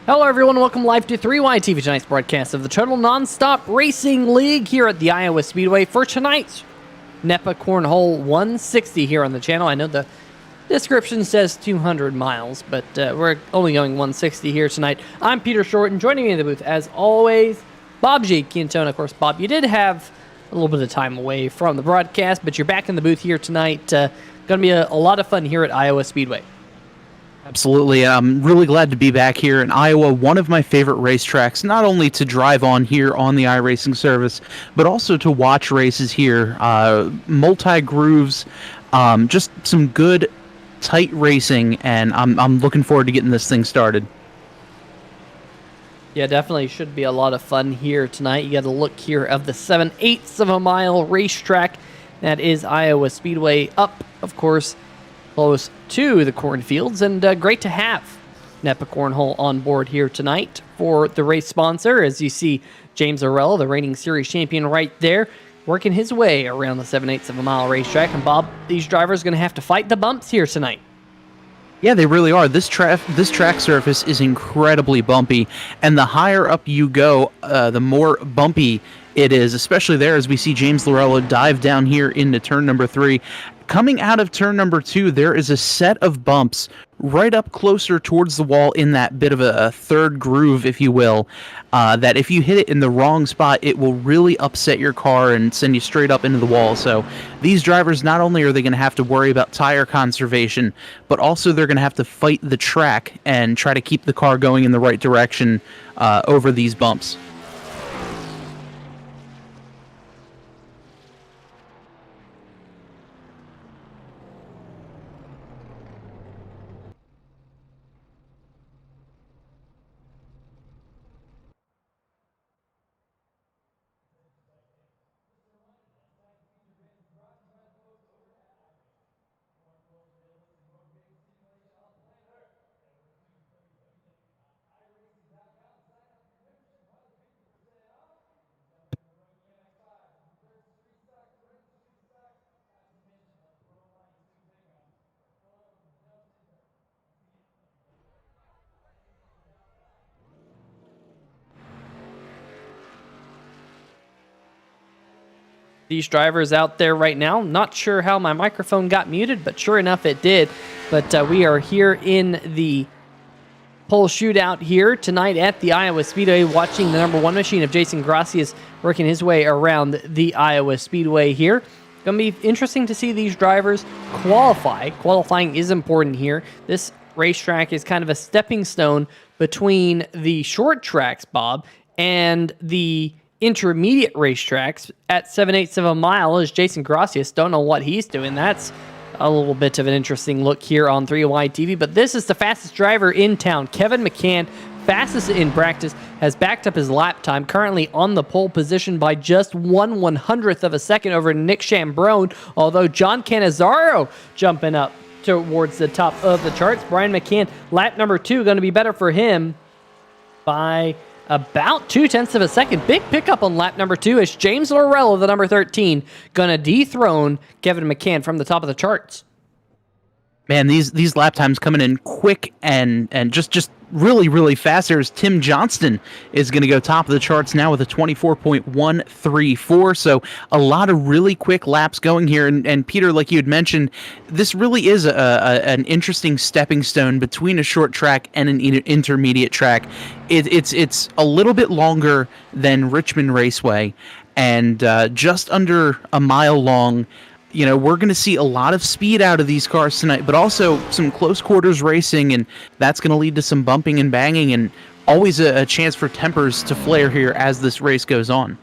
Hello everyone, welcome live to 3YTV, tonight's broadcast of the Total Nonstop Racing League here at the Iowa Speedway for tonight's NEPA Cornhole 160 here on the channel. I know the description says 200 miles, but we're only going 160 here tonight. I'm Peter Short, and joining me in the booth, as always, Bob G. Quintona. Of course, Bob, you did have a little bit of time away from the broadcast, but you're back in the booth here tonight. Going to be a lot of fun here at Iowa Speedway. Absolutely. I'm really glad to be back here in Iowa, one of my favorite racetracks, not only to drive on here on the iRacing service, but also to watch races here. Multi-grooves, just some good, tight racing, and I'm looking forward to getting this thing started. Yeah, definitely should be a lot of fun here tonight. You got a look here of the 7/8 of a mile racetrack. That is Iowa Speedway, up, of course, close to the cornfields, and great to have NEPA Cornhole on board here tonight for the race sponsor. As you see, James Arella, the reigning series champion right there, working his way around the 7/8 of a mile racetrack. And Bob, these drivers are going to have to fight the bumps here tonight. Yeah, they really are. This track surface is incredibly bumpy, and the higher up you go, the more bumpy it is, especially there as we see James Lorello dive down here into turn number 3. Coming out of turn number 2, there is a set of bumps right up closer towards the wall in that bit of a third groove, if you will, that if you hit it in the wrong spot, it will really upset your car and send you straight up into the wall. So these drivers, not only are they going to have to worry about tire conservation, but also they're going to have to fight the track and try to keep the car going in the right direction over these bumps. These drivers out there right now, not sure how my microphone got muted, but sure enough it did. But we are here in the pole shootout here tonight at the Iowa Speedway, watching the number 1 machine of Jason Graphix working his way around the Iowa Speedway here. Going to be interesting to see these drivers qualify. Qualifying is important here. This racetrack is kind of a stepping stone between the short tracks, Bob, and the intermediate racetracks at 7/8 of a mile. As Jason Graphix, don't know what he's doing. That's a little bit of an interesting look here on 3YTV, but this is the fastest driver in town. Kevin McCann, fastest in practice, has backed up his lap time, currently on the pole position by just 1/100th of a second over Nick Chambrone, although John Cannizzaro jumping up towards the top of the charts. Brian McCann, lap number 2, going to be better for him by about 0.2 of a second. Big pickup on lap number 2 as James Lorello, the number 13, going to dethrone Kevin McCann from the top of the charts. Man, these lap times coming in quick and just really, really fast. There's Tim Johnston is going to go top of the charts now with a 24.134. So a lot of really quick laps going here. And Peter, like you had mentioned, this really is an interesting stepping stone between a short track and an intermediate track. It's a little bit longer than Richmond Raceway, and just under a mile long. You know, we're going to see a lot of speed out of these cars tonight, but also some close quarters racing, and that's going to lead to some bumping and banging, and always a chance for tempers to flare here as this race goes on.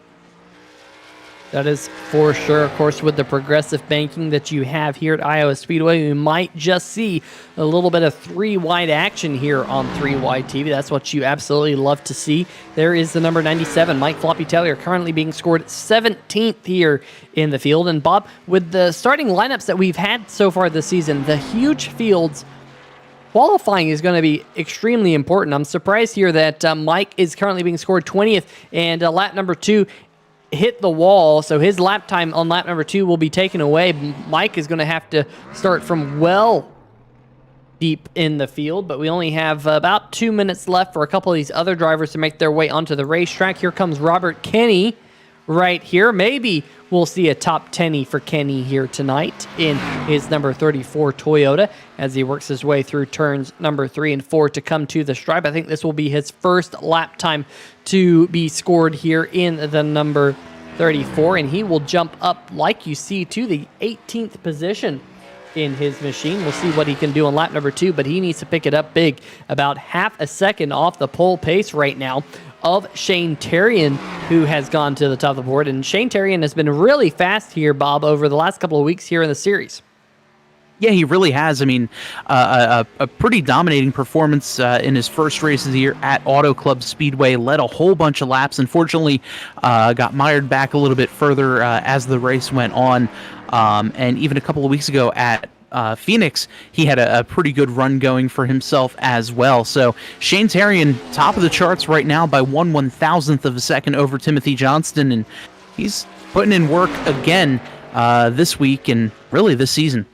That is for sure. Of course, with the progressive banking that you have here at Iowa Speedway, we might just see a little bit of 3-wide action here on 3YTV. That's what you absolutely love to see. There is the number 97, Mike Floppy Taylor, currently being scored 17th here in the field. And Bob, with the starting lineups that we've had so far this season, the huge fields, qualifying is going to be extremely important. I'm surprised here that Mike is currently being scored 20th, and lap number 2 hit the wall, so his lap time on lap number 2 will be taken away. Mike is going to have to start from well deep in the field, but we only have about 2 minutes left for a couple of these other drivers to make their way onto the racetrack. Here comes Robert Kenny right here. Maybe we'll see a top 10 for Kenny here tonight in his number 34 Toyota as he works his way through turns number 3 and 4 to come to the stripe. I think this will be his first lap time to be scored here in the number 34, and he will jump up, like you see, to the 18th position in his machine. We'll see what he can do on lap number 2, but he needs to pick it up big, about half a second off the pole pace right now of Shane Terrian, who has gone to the top of the board. And Shane Terrian has been really fast here, Bob, over the last couple of weeks here in the series. Yeah, he really has. I mean, a pretty dominating performance in his first race of the year at Auto Club Speedway. Led a whole bunch of laps. Unfortunately, got mired back a little bit further as the race went on. And even a couple of weeks ago at Phoenix, he had a pretty good run going for himself as well. So Shane Terrian, top of the charts right now by 1/1000th of a second over Timothy Johnston, and he's putting in work again this week and really this season.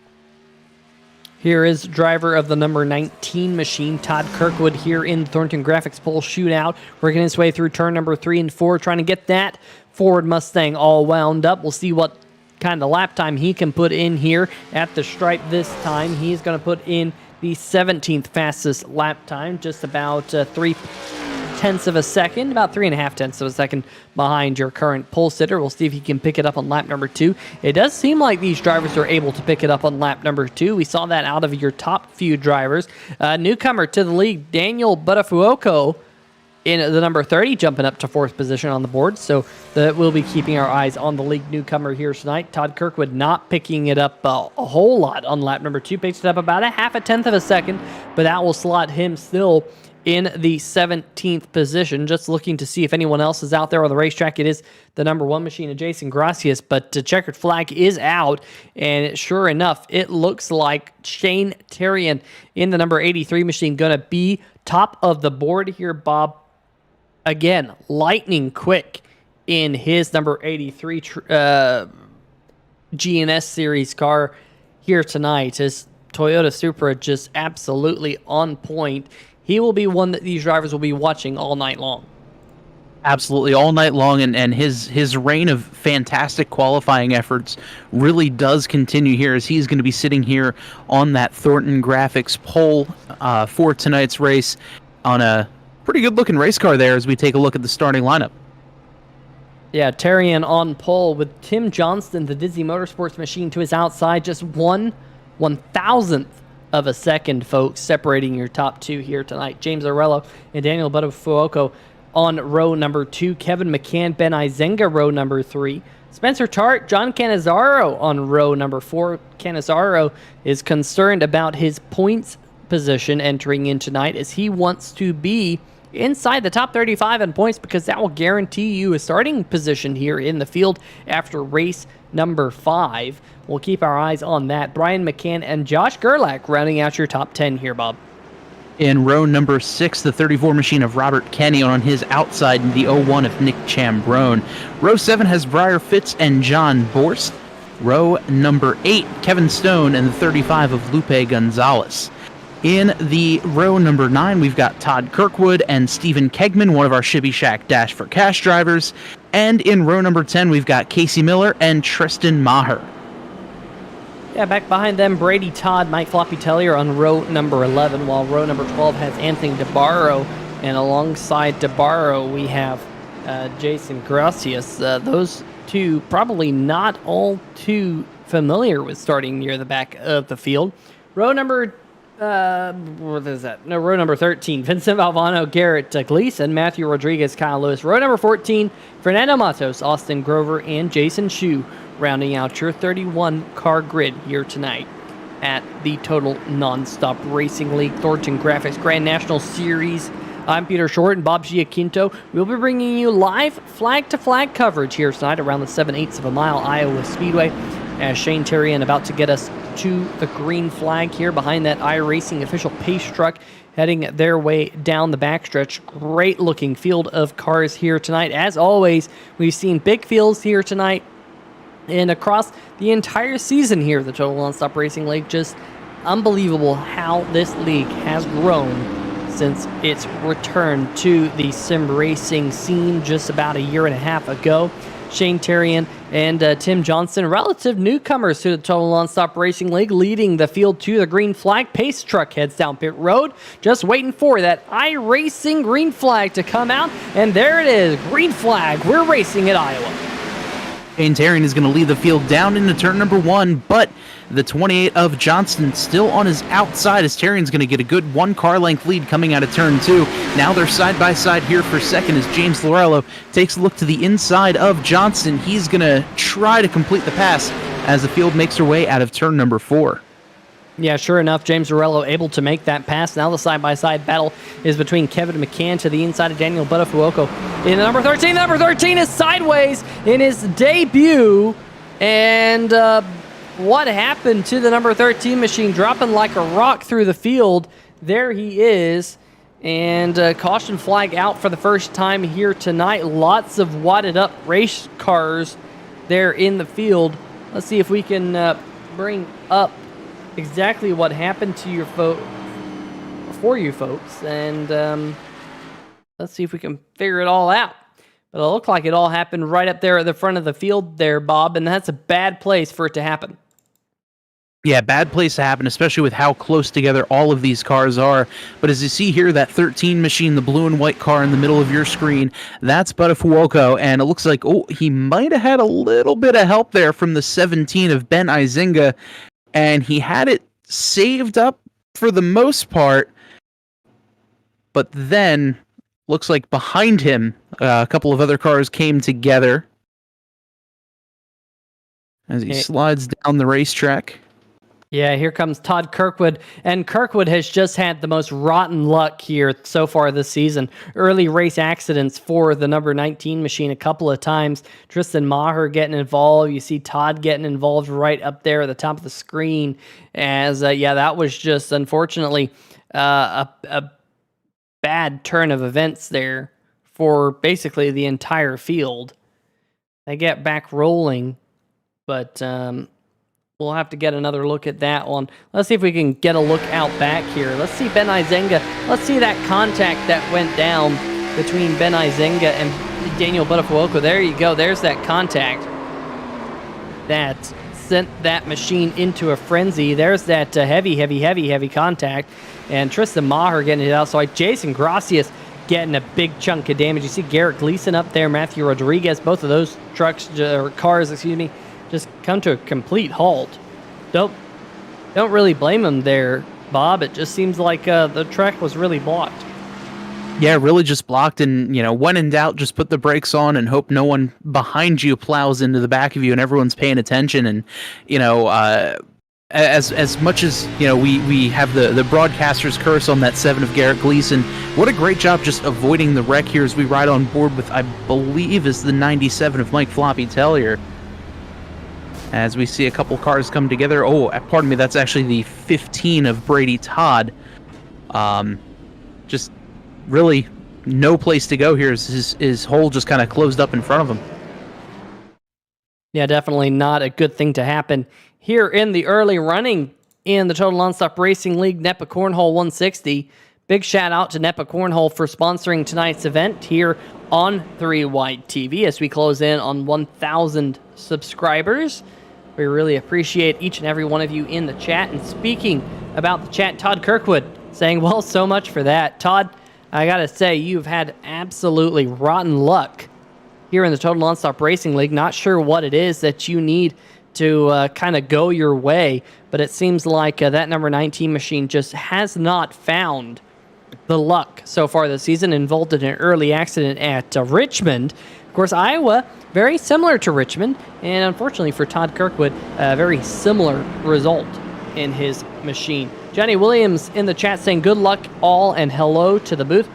Here is driver of the number 19 machine, Todd Kirkwood, here in Thornton Graphix pole shootout, working his way through turn number 3 and 4, trying to get that Ford Mustang all wound up. We'll see what kind of lap time he can put in here at the stripe this time. He's going to put in the 17th fastest lap time, just about 3/10 of a second, about 3.5 of a second behind your current pole sitter. We'll see if he can pick it up on lap number 2. It does seem like these drivers are able to pick it up on lap number 2. We saw that out of your top few drivers. Newcomer to the league, Daniel Buttafuoco, in the number 30, jumping up to 4th position on the board. So we'll be keeping our eyes on the league newcomer here tonight. Todd Kirkwood not picking it up a whole lot on lap number 2. Picks it up about 0.5 of a second, but that will slot him still in the 17th position. Just looking to see if anyone else is out there on the racetrack. It is the number 1 machine of Jason Gracias, but the checkered flag is out, and sure enough, it looks like Shane Terrian in the number 83 machine going to be top of the board here, Bob. Again, lightning quick in his number 83 GNS series car here tonight. His Toyota Supra just absolutely on point. He will be one that these drivers will be watching all night long. Absolutely, all night long, and his reign of fantastic qualifying efforts really does continue here, as he's going to be sitting here on that Thornton Graphix pole for tonight's race on a pretty good looking race car there as we take a look at the starting lineup. Yeah, Terrian on pole with Tim Johnston, the Dizzy Motorsports machine, to his outside. Just 1/1000th of a second, folks, separating your top 2 here tonight. James Arello and Daniel Buttafuoco on row number 2. Kevin McCann, Ben Izenga, row number 3. Spencer Tart, John Cannizzaro on row number 4. Cannizzaro is concerned about his points position entering in tonight, as he wants to be inside the top 35 in points, because that will guarantee you a starting position here in the field after race number 5. We'll keep our eyes on that. Brian McCann and Josh Gerlach rounding out your top 10 here, Bob. In row number 6, the 34 machine of Robert Kenny, on his outside the 01 of Nick Chambrone. Row 7 has Briar Fitz and John Borst. Row number 8, Kevin Stone and the 35 of Lupe Gonzalez. In the row number 9, we've got Todd Kirkwood and Stephen Kegman, one of our Shibby Shack Dash for Cash drivers. And in row number 10, we've got Casey Miller and Tristan Maher. Yeah, back behind them, Brady Todd, Mike Floppy Tellier on row number 11, while row number 12 has Anthony DeBarro, and alongside DeBarro, we have Jason Gracias. Those two probably not all too familiar with starting near the back of the field. Row number what is that? No, row number 13, Vincent Valvano, Garrett Gleason, Matthew Rodriguez, Kyle Lewis. Row number 14, Fernando Matos, Austin Grover, and Jason Shu, rounding out your 31 car grid here tonight at the Total Nonstop Racing League Thornton Graphix Grand National Series. I'm Peter Short and Bob Giaquinto. We'll be bringing you live flag-to-flag coverage here tonight around the 7/8 of a mile Iowa Speedway, as Shane Terrian about to get us to the green flag here behind that iRacing official pace truck, heading their way down the backstretch. Great looking field of cars here tonight. As always, we've seen big fields here tonight and across the entire season here, the Total Nonstop Racing League. Just unbelievable how this league has grown since its return to the sim racing scene just about a year and a half ago. Shane Terrian and Tim Johnson, relative newcomers to the Total Nonstop Racing League, leading the field to the green flag. Pace truck heads down pit road, just waiting for that iRacing green flag to come out. And there it is, green flag. We're racing at Iowa. Shane Terrian is going to lead the field down into turn number 1, but the 28 of Johnston still on his outside as Terrian's going to get a good 1 car length lead coming out of turn 2. Now they're side by side here for second as James Lorello takes a look to the inside of Johnston. He's going to try to complete the pass as the field makes their way out of turn number 4. Yeah, sure enough, James Lorello able to make that pass. Now the side-by-side battle is between Kevin McCann to the inside of Daniel Buttafuoco. In the number 13, number 13 is sideways in his debut. And what happened to the number 13 machine? Dropping like a rock through the field. There he is. And caution flag out for the first time here tonight. Lots of wadded up race cars there in the field. Let's see if we can bring up exactly what happened to your for you folks, and let's see if we can figure it all out. But it looked like it all happened right up there at the front of the field there, Bob, and that's a bad place for it to happen. Yeah, bad place to happen, especially with how close together all of these cars are. But as you see here, that 13 machine, the blue and white car in the middle of your screen, that's Buttafuoco, and it looks like, he might have had a little bit of help there from the 17 of Ben Izinga, and he had it saved up for the most part, but then looks like behind him a couple of other cars came together as he slides down the racetrack. Yeah, here comes Todd Kirkwood, and Kirkwood has just had the most rotten luck here so far this season. Early race accidents for the number 19 machine a couple of times. Tristan Maher getting involved. You see Todd getting involved right up there at the top of the screen. As, that was just, unfortunately, a bad turn of events there for basically the entire field. They get back rolling, but we'll have to get another look at that one. Let's see if we can get a look out back here. Let's see Ben Izenga. Let's see that contact that went down between Ben Izenga and Daniel Buttafuoco. There you go. There's that contact that sent that machine into a frenzy. There's that heavy contact. And Tristan Maher getting it out. So Jason Gracias getting a big chunk of damage. You see Garrett Gleason up there, Matthew Rodriguez. Both of those cars, just come to a complete halt. Don't really blame him there, Bob. It just seems like the track was really blocked. Yeah, really just blocked, and when in doubt, just put the brakes on and hope no one behind you plows into the back of you and everyone's paying attention. And as much as we have the broadcaster's curse on that 7 of Garrett Gleason, what a great job just avoiding the wreck here as we ride on board with, I believe, is the 97 of Mike Floppy Tellier. As we see a couple cars come together. Oh, pardon me, that's actually the 15 of Brady Todd. Just really no place to go here. His hole just kind of closed up in front of him. Yeah, definitely not a good thing to happen here in the early running in the Total Nonstop Racing League NEPA Cornhole 160. Big shout out to NEPA Cornhole for sponsoring tonight's event here on 3 Wide TV as we close in on 1,000 subscribers. We really appreciate each and every one of you in the chat. And speaking about the chat, Todd Kirkwood saying, well, so much for that. Todd, I got to say, you've had absolutely rotten luck here in the Total Nonstop Racing League. Not sure what it is that you need to kind of go your way, but it seems like that number 19 machine just has not found the luck so far this season. Involved in an early accident at Richmond. Of course, Iowa, very similar to Richmond, and unfortunately for Todd Kirkwood, a very similar result in his machine. Johnny Williams in the chat saying good luck all and hello to the booth.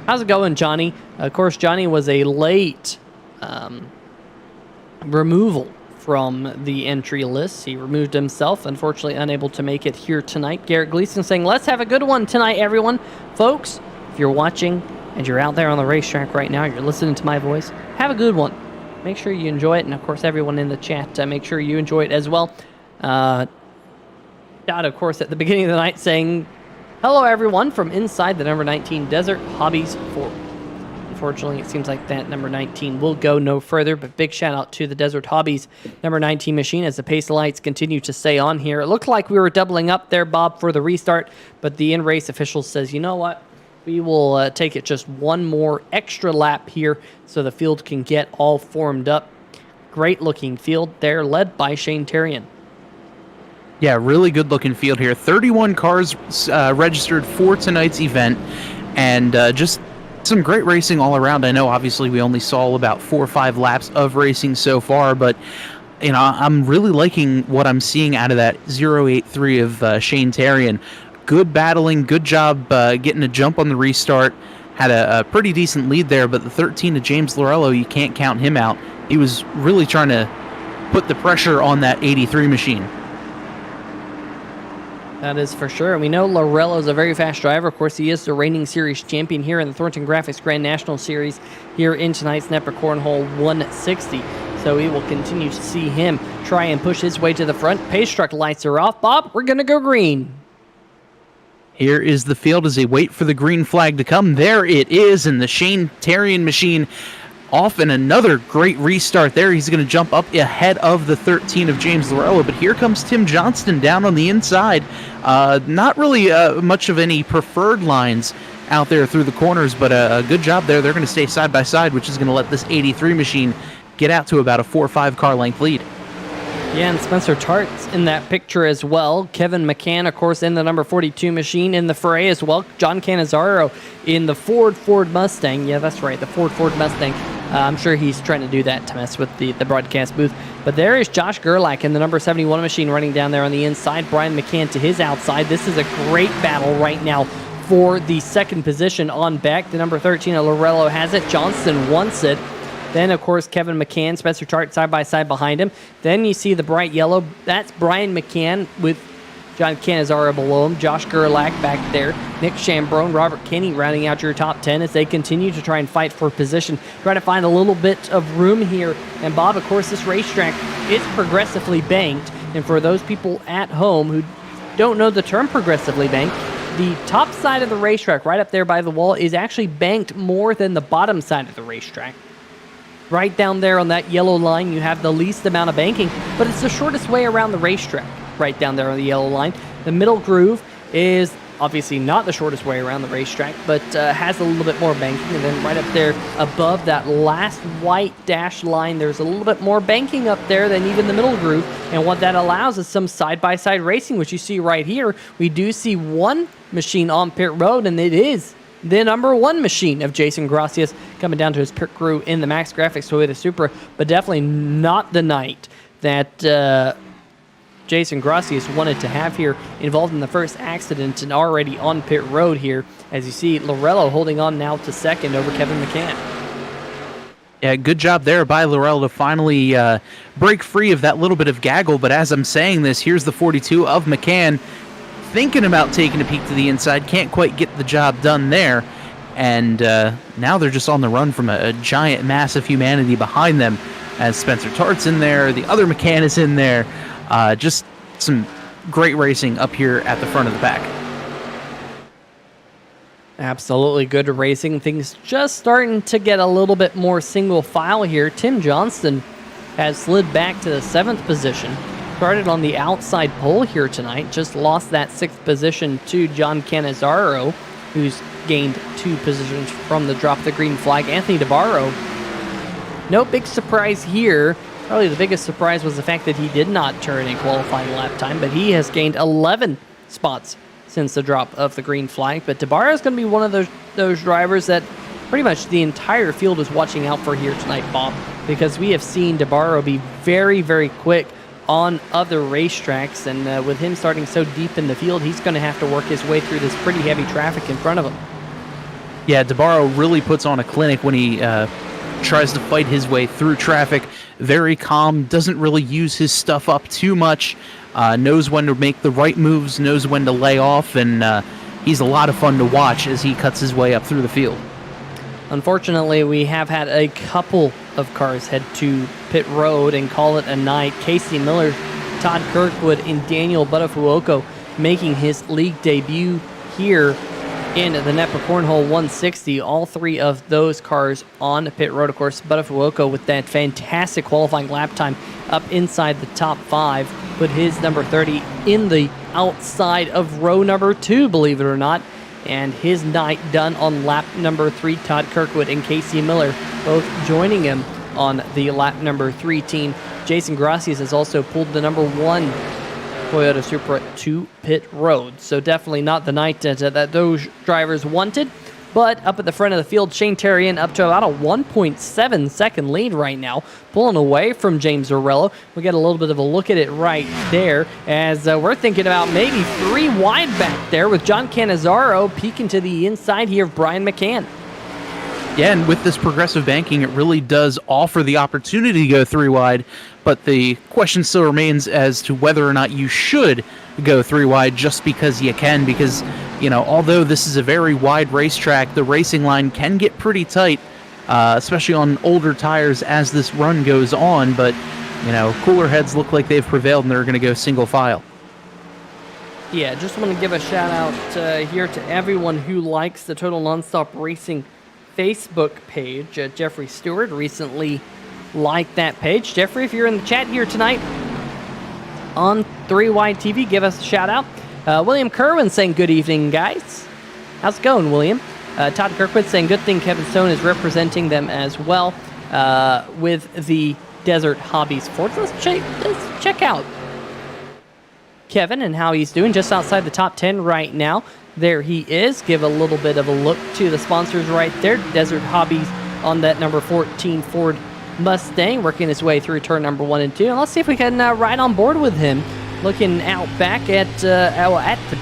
How's it going, Johnny? Of course, Johnny was a late removal from the entry list. He removed himself, unfortunately unable to make it here tonight. Garrett Gleason saying, let's have a good one tonight, everyone. Folks, if you're watching and you're out there on the racetrack right now, you're listening to my voice, have a good one. Make sure you enjoy it, and of course, everyone in the chat, make sure you enjoy it as well. out, of course, at the beginning of the night saying, "Hello, everyone," from inside the number 19 Desert Hobbies Ford. Unfortunately, it seems like that number 19 will go no further, but big shout out to the Desert Hobbies number 19 machine as the pace lights continue to stay on here. It looked like we were doubling up there, Bob, for the restart, but the in-race official says, you know what? We will take it just one more extra lap here so the field can get all formed up. Great looking field there, led by Shane Terrian. Yeah, really good looking field here. 31 cars registered for tonight's event, and just some great racing all around. I know obviously we only saw about 4 or 5 laps of racing so far, but you know, I'm really liking what I'm seeing out of that 083 of Shane Terrian. Good battling, good job getting a jump on the restart. Had a pretty decent lead there, but the 13 of James Lorello, you can't count him out. He was really trying to put the pressure on that 83 machine. That is for sure. And we know Lorello is a very fast driver. Of course, he is the reigning series champion here in the Thornton Graphix Grand National Series here in tonight's NEPA Cornhole 160. So we will continue to see him try and push his way to the front. Pace truck lights are off. Bob, we're going to go green. Here is the field as they wait for the green flag to come. There it is, and the Shane Terrian machine off in another great restart there. He's going to jump up ahead of the 13 of James Lorello, but here comes Tim Johnston down on the inside. Not really much of any preferred lines out there through the corners, but a good job there. They're going to stay side by side, which is going to let this 83 machine get out to about a 4 or 5 car length lead. Yeah, and Spencer Tart's in that picture as well. Kevin McCann, of course, in the number 42 machine in the fray as well. John Cannizzaro in the Ford Mustang. Yeah, that's right, the Ford Mustang. I'm sure he's trying to do that to mess with the broadcast booth. But there is Josh Gerlach in the number 71 machine running down there on the inside. Brian McCann to his outside. This is a great battle right now for the second position on Beck. The number 13 of Lorello has it. Johnston wants it. Then, of course, Kevin McCann, Spencer Tart side by side behind him. Then you see the bright yellow. That's Brian McCann with John Cannizzaro below him. Josh Gerlach back there. Nick Chambrone, Robert Kinney rounding out your top 10 as they continue to try and fight for position. Try to find a little bit of room here. And Bob, of course, this racetrack is progressively banked. And for those people at home who don't know the term progressively banked, the top side of the racetrack, right up there by the wall, is actually banked more than the bottom side of the racetrack. Right down there on that yellow line, you have the least amount of banking, but it's the shortest way around the racetrack, right down there on the yellow line. The middle groove is obviously not the shortest way around the racetrack, but has a little bit more banking. And then right up there above that last white dash line, there's a little bit more banking up there than even the middle groove. And what that allows is some side-by-side racing, which you see right here. We do see one machine on pit road, and it is the number 1 machine of Jason Gracias coming down to his pit crew in the Max Graphics Toyota Supra, but definitely not the night that Jason Gracias wanted to have here, involved in the first accident and already on pit road here. As you see, Lorello holding on now to second over Kevin McCann. Yeah, good job there by Lorello to finally break free of that little bit of gaggle, but as I'm saying this, here's the 42 of McCann, thinking about taking a peek to the inside, can't quite get the job done there, and now they're just on the run from a giant mass of humanity behind them as Spencer Tart's in there, the other McCann is in there. Just some great racing up here at the front of the pack. Absolutely good racing. Things just starting to get a little bit more single file here. Tim Johnston has slid back to the 7th position. Started on the outside pole here tonight. Just lost that 6th position to John Cannizzaro, who's gained 2 positions from the drop of the green flag. Anthony DeBarro, no big surprise here. Probably the biggest surprise was the fact that he did not turn a qualifying lap time, but he has gained 11 spots since the drop of the green flag. But DeBarro is going to be one of those drivers that pretty much the entire field is watching out for here tonight, Bob, because we have seen DeBarro be very, very quick on other racetracks, and with him starting so deep in the field, he's going to have to work his way through this pretty heavy traffic in front of him. Yeah, DeBarro really puts on a clinic when he tries to fight his way through traffic. Very calm, doesn't really use his stuff up too much, knows when to make the right moves, knows when to lay off, and he's a lot of fun to watch as he cuts his way up through the field. Unfortunately, we have had a couple of cars head to pit road and call it a night. Casey Miller, Todd Kirkwood, and Daniel Buttafuoco making his league debut here in the NEPA Cornhole 160. All three of those cars on the pit road. Of course, Buttafuoco with that fantastic qualifying lap time up inside the top 5. Put his number 30 in the outside of row number 2, believe it or not. And his night done on lap number 3. Todd Kirkwood and Casey Miller both joining him on the lap number 3 team. Jason Gracias has also pulled the number 1 Toyota Supra to pit road. So definitely not the night that those drivers wanted. But up at the front of the field, Shane Terrien up to about a 1.7 second lead right now, pulling away from James Zorello. We get a little bit of a look at it right there as we're thinking about maybe 3 wide back there with John Cannizzaro peeking to the inside here of Brian McCann. Yeah, and with this progressive banking, it really does offer the opportunity to go 3 wide, but the question still remains as to whether or not you should go 3 wide just because you can, because, you know, although this is a very wide racetrack, the racing line can get pretty tight, especially on older tires as this run goes on, but, you know, cooler heads look like they've prevailed and they're going to go single file. Yeah, just want to give a shout out here to everyone who likes the Total Nonstop Racing Facebook page. Jeffrey Stewart recently liked that page. Jeffrey, if you're in the chat here tonight on 3 Wide TV, give us a shout out. William Kerwin saying good evening, guys. How's it going, William? Todd Kirkwood saying good thing Kevin Stone is representing them as well with the Desert Hobbies Ford. Let's check out Kevin and how he's doing just outside the top 10 right now. There he is. Give a little bit of a look to the sponsors right there. Desert Hobbies on that number 14 Ford Mustang, working his way through turn number 1 and 2. And let's see if we can ride on board with him. Looking out back at the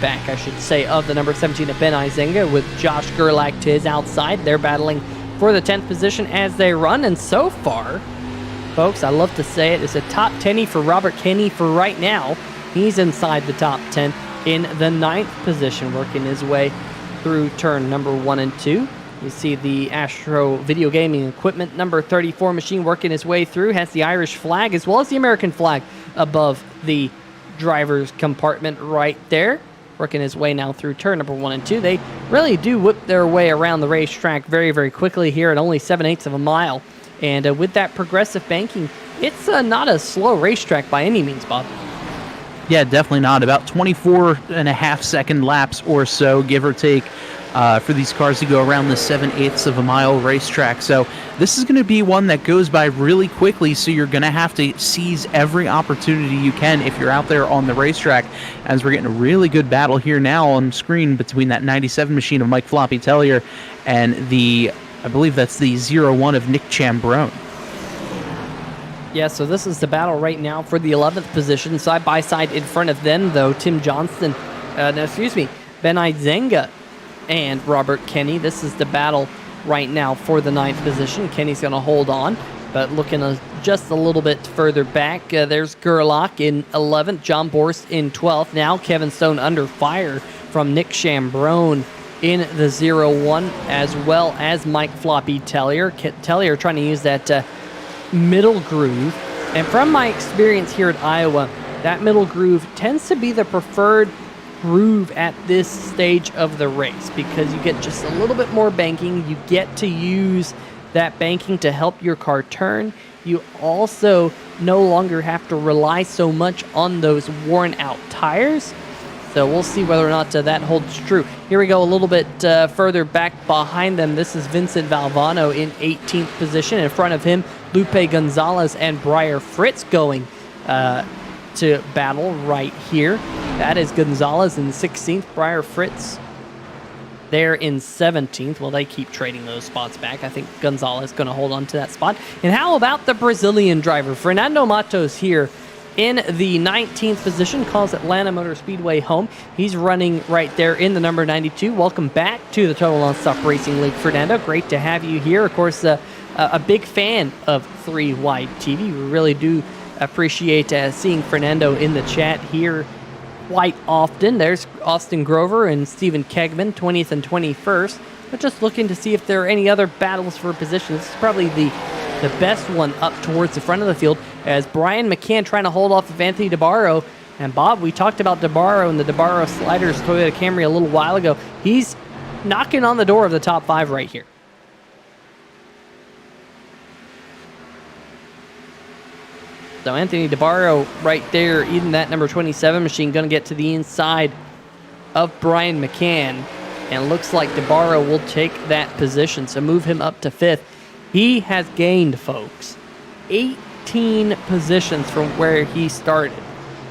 back, I should say, of the number 17 of Ben Izenga with Josh Gerlach to his outside. They're battling for the 10th position as they run. And so far, folks, I love to say it, it's a top 10-y for Robert Kenny for right now. He's inside the top 10 in the 9th position, working his way through turn number 1 and 2. You see the Astro Video Gaming Equipment number 34 machine working his way through, has the Irish flag as well as the American flag above the driver's compartment right there. Working his way now through turn number 1 and 2. They really do whip their way around the racetrack very, very quickly here at only 7/8 of a mile. And with that progressive banking, it's not a slow racetrack by any means, Bob. Yeah, definitely not. About 24.5-second laps or so, give or take, for these cars to go around the 7/8 of a mile racetrack. So this is going to be one that goes by really quickly, so you're going to have to seize every opportunity you can if you're out there on the racetrack, as we're getting a really good battle here now on screen between that 97 machine of Mike Floppy Tellier and the, I believe that's the 01 of Nick Chambrone. Yeah, so this is the battle right now for the 11th position. Side by side in front of them, though, Ben Izenga and Robert Kenny. This is the battle right now for the 9th position. Kenny's going to hold on, but looking just a little bit further back, there's Gerlach in 11th, John Borst in 12th. Now Kevin Stone under fire from Nick Chambrone in the 01, as well as Mike Floppy Tellier. Tellier trying to use that middle groove, and from my experience here at Iowa, that middle groove tends to be the preferred groove at this stage of the race because you get just a little bit more banking. You get to use that banking to help your car turn. You also no longer have to rely so much on those worn out tires. So we'll see whether or not that holds true. Here we go a little bit further back behind them. This is Vincent Valvano in 18th position. In front of him, Lupe Gonzalez and Breyer Fritz going to battle right here. That is Gonzalez in 16th, Breyer Fritz there in 17th. Well, they keep trading those spots back. I think Gonzalez going to hold on to that spot. And how about the Brazilian driver? Fernando Matos here in the 19th position, calls Atlanta Motor Speedway home. He's running right there in the number 92. Welcome back to the Total Nonstop Racing League, Fernando. Great to have you here. Of course, a big fan of 3 Wide TV. We really do appreciate seeing Fernando in the chat here quite often. There's Austin Grover and Stephen Kegman, 20th and 21st. But just looking to see if there are any other battles for position. This is probably the best one up towards the front of the field, as Brian McCann trying to hold off of Anthony DeBarro And Bob, we talked about DeBarro and the DeBarro Sliders Toyota Camry a little while ago. He's knocking on the door of the top 5 right here. So Anthony DeBarro right there in that number 27 machine, going to get to the inside of Brian McCann. And looks like DeBarro will take that position, so move him up to 5th. He has gained, folks, 18 positions from where he started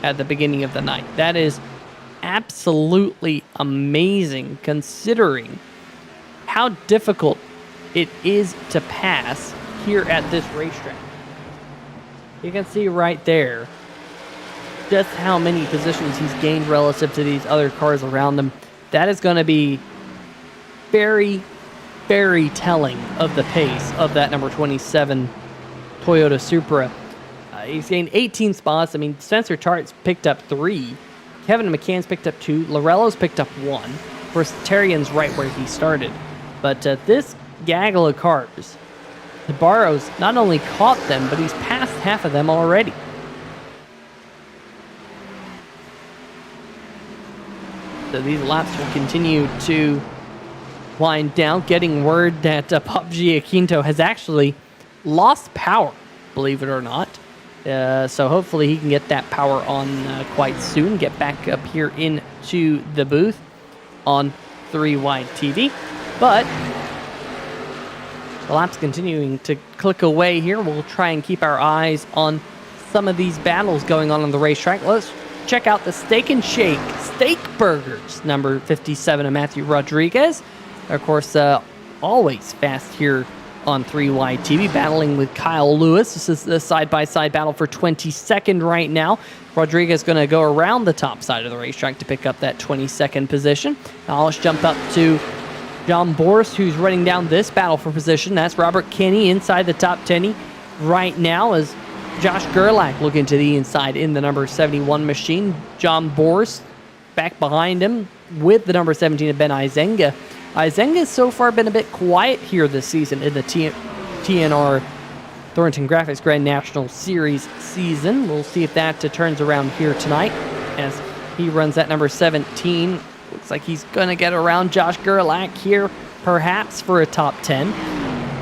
at the beginning of the night. That is absolutely amazing considering how difficult it is to pass here at this racetrack. You can see right there just how many positions he's gained relative to these other cars around him. That is going to be very, very telling of the pace of that number 27 Toyota Supra. He's gained 18 spots. I mean, Spencer Tartt's picked up 3. Kevin McCann's picked up 2. Lorello's picked up 1. Of course, Terrian's right where he started. But this gaggle of cars, DeBarro's not only caught them, but he's passed half of them already. So these laps will continue to wind down, getting word that Bob Giaquinto has actually lost power, believe it or not. So hopefully he can get that power on quite soon, get back up here into the booth on 3 Wide TV. But the lap's continuing to click away here. We'll try and keep our eyes on some of these battles going on the racetrack. Let's check out the Steak and Shake Steak Burgers, number 57 of Matthew Rodriguez. Of course, always fast here on 3 Wide TV, battling with Kyle Lewis. This is the side-by-side battle for 22nd right now. Rodriguez going to go around the top side of the racetrack to pick up that 22nd position. Now let's jump up to John Borst, who's running down this battle for position. That's Robert Kinney inside the top 10 right now as Josh Gerlach looking to the inside in the number 71 machine. John Borst back behind him with the number 17 of Ben Izenga. Izenga's so far been a bit quiet here this season in the TNR Thornton Graphix Grand National Series season. We'll see if that turns around here tonight as he runs that number 17. Looks like he's going to get around Josh Gerlach here, perhaps for a top 10.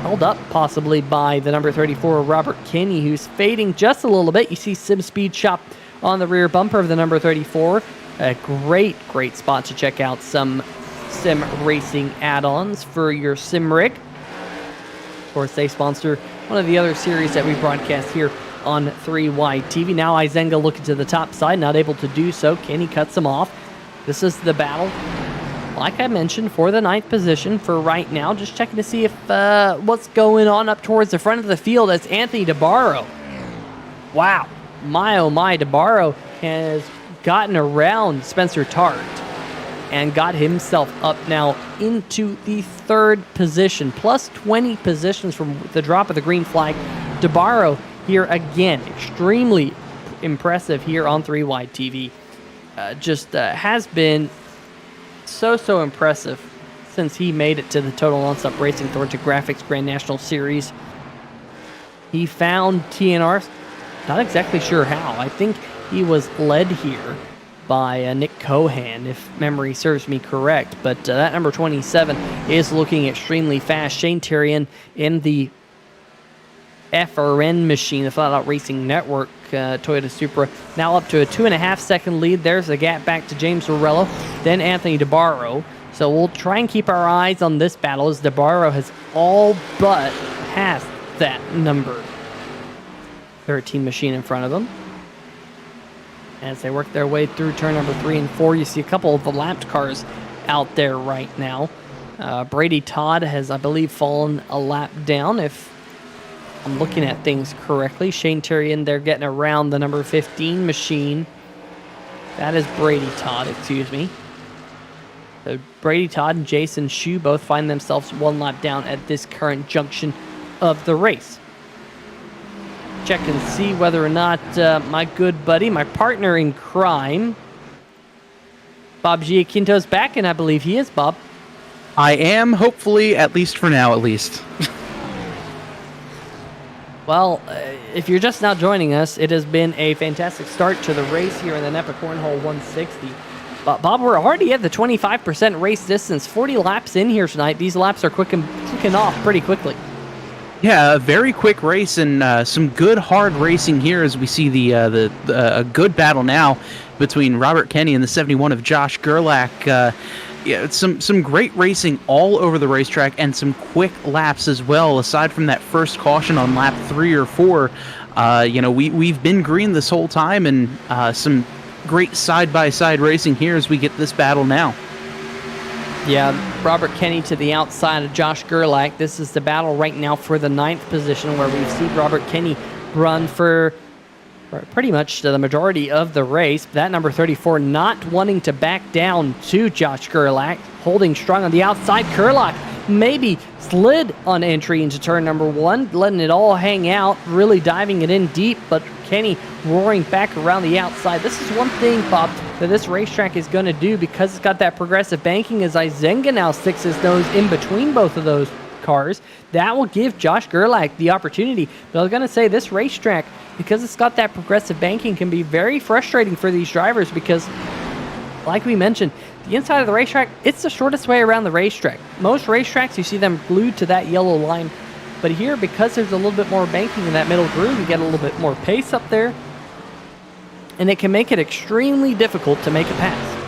Held up possibly by the number 34, Robert Kinney, who's fading just a little bit. You see Sim Speed Shop on the rear bumper of the number 34. A great spot to check out some sim racing add-ons for your sim rig. Of course, they sponsor one of the other series that we broadcast here on 3 Wide TV. Now Izenga looking to the top side, not able to do so. Kinney cuts him off. This is the battle, like I mentioned, for the 9th position for right now. Just checking to see if what's going on up towards the front of the field as Anthony DeBarro. Wow. My, oh my, DeBarro has gotten around Spencer Tartt and got himself up now into the 3rd position, plus 20 positions from the drop of the green flag. DeBarro here again, extremely impressive here on 3 Wide TV. Has been so impressive since he made it to the Total Nonstop Racing Thornton Graphix Grand National Series. He found TNR, not exactly sure how. I think he was led here by Nick Cohan, if memory serves me correct. But that number 27 is looking extremely fast. Shane Terrian in the FRN machine, the Flat Out Racing Network Toyota Supra, now up to a 2.5-second lead. There's the gap back to James Morello, then Anthony DeBarro. So we'll try and keep our eyes on this battle as DeBarro has all but passed that number 13 machine in front of him. As they work their way through turn number 3 and 4, you see a couple of the lapped cars out there right now. Brady Todd has, I believe, fallen a lap down, if I'm looking at things correctly. Shane Terrian, they're getting around the number 15 machine. That is Brady Todd, excuse me. So Brady Todd and Jason Shue both find themselves 1 lap down at this current junction of the race. Check and see whether or not my good buddy, my partner in crime, Bob Giaquinto's back, and I believe he is, Bob. I am, hopefully, at least for now, at least. Well, if you're just now joining us, it has been a fantastic start to the race here in the NEPA Cornhole 160. But Bob, we're already at the 25% race distance, 40 laps in here tonight. These laps are clicking off pretty quickly. Yeah, a very quick race and some good hard racing here as we see a good battle now between Robert Kenny and the 71 of Josh Gerlach. Yeah, it's some great racing all over the racetrack and some quick laps as well. Aside from that first caution on lap 3 or 4, we've been green this whole time, and some great side-by-side racing here as we get this battle now. Yeah, Robert Kenny to the outside of Josh Gerlach. This is the battle right now for the 9th position, where we've seen Robert Kenny run for pretty much the majority of the race. That number 34 not wanting to back down to Josh Gerlach, holding strong on the outside. Gerlach maybe slid on entry into turn number 1, letting it all hang out, really diving it in deep, but Kenny roaring back around the outside. This is one thing, Bob, that this racetrack is going to do because it's got that progressive banking, as Izenga now sticks his nose in between both of those cars. That will give Josh Gerlach the opportunity. But I was going to say, this racetrack, because it's got that progressive banking, can be very frustrating for these drivers because, like we mentioned, the inside of the racetrack, it's the shortest way around the racetrack. Most racetracks, you see them glued to that yellow line. But here, because there's a little bit more banking in that middle groove, you get a little bit more pace up there. And it can make it extremely difficult to make a pass.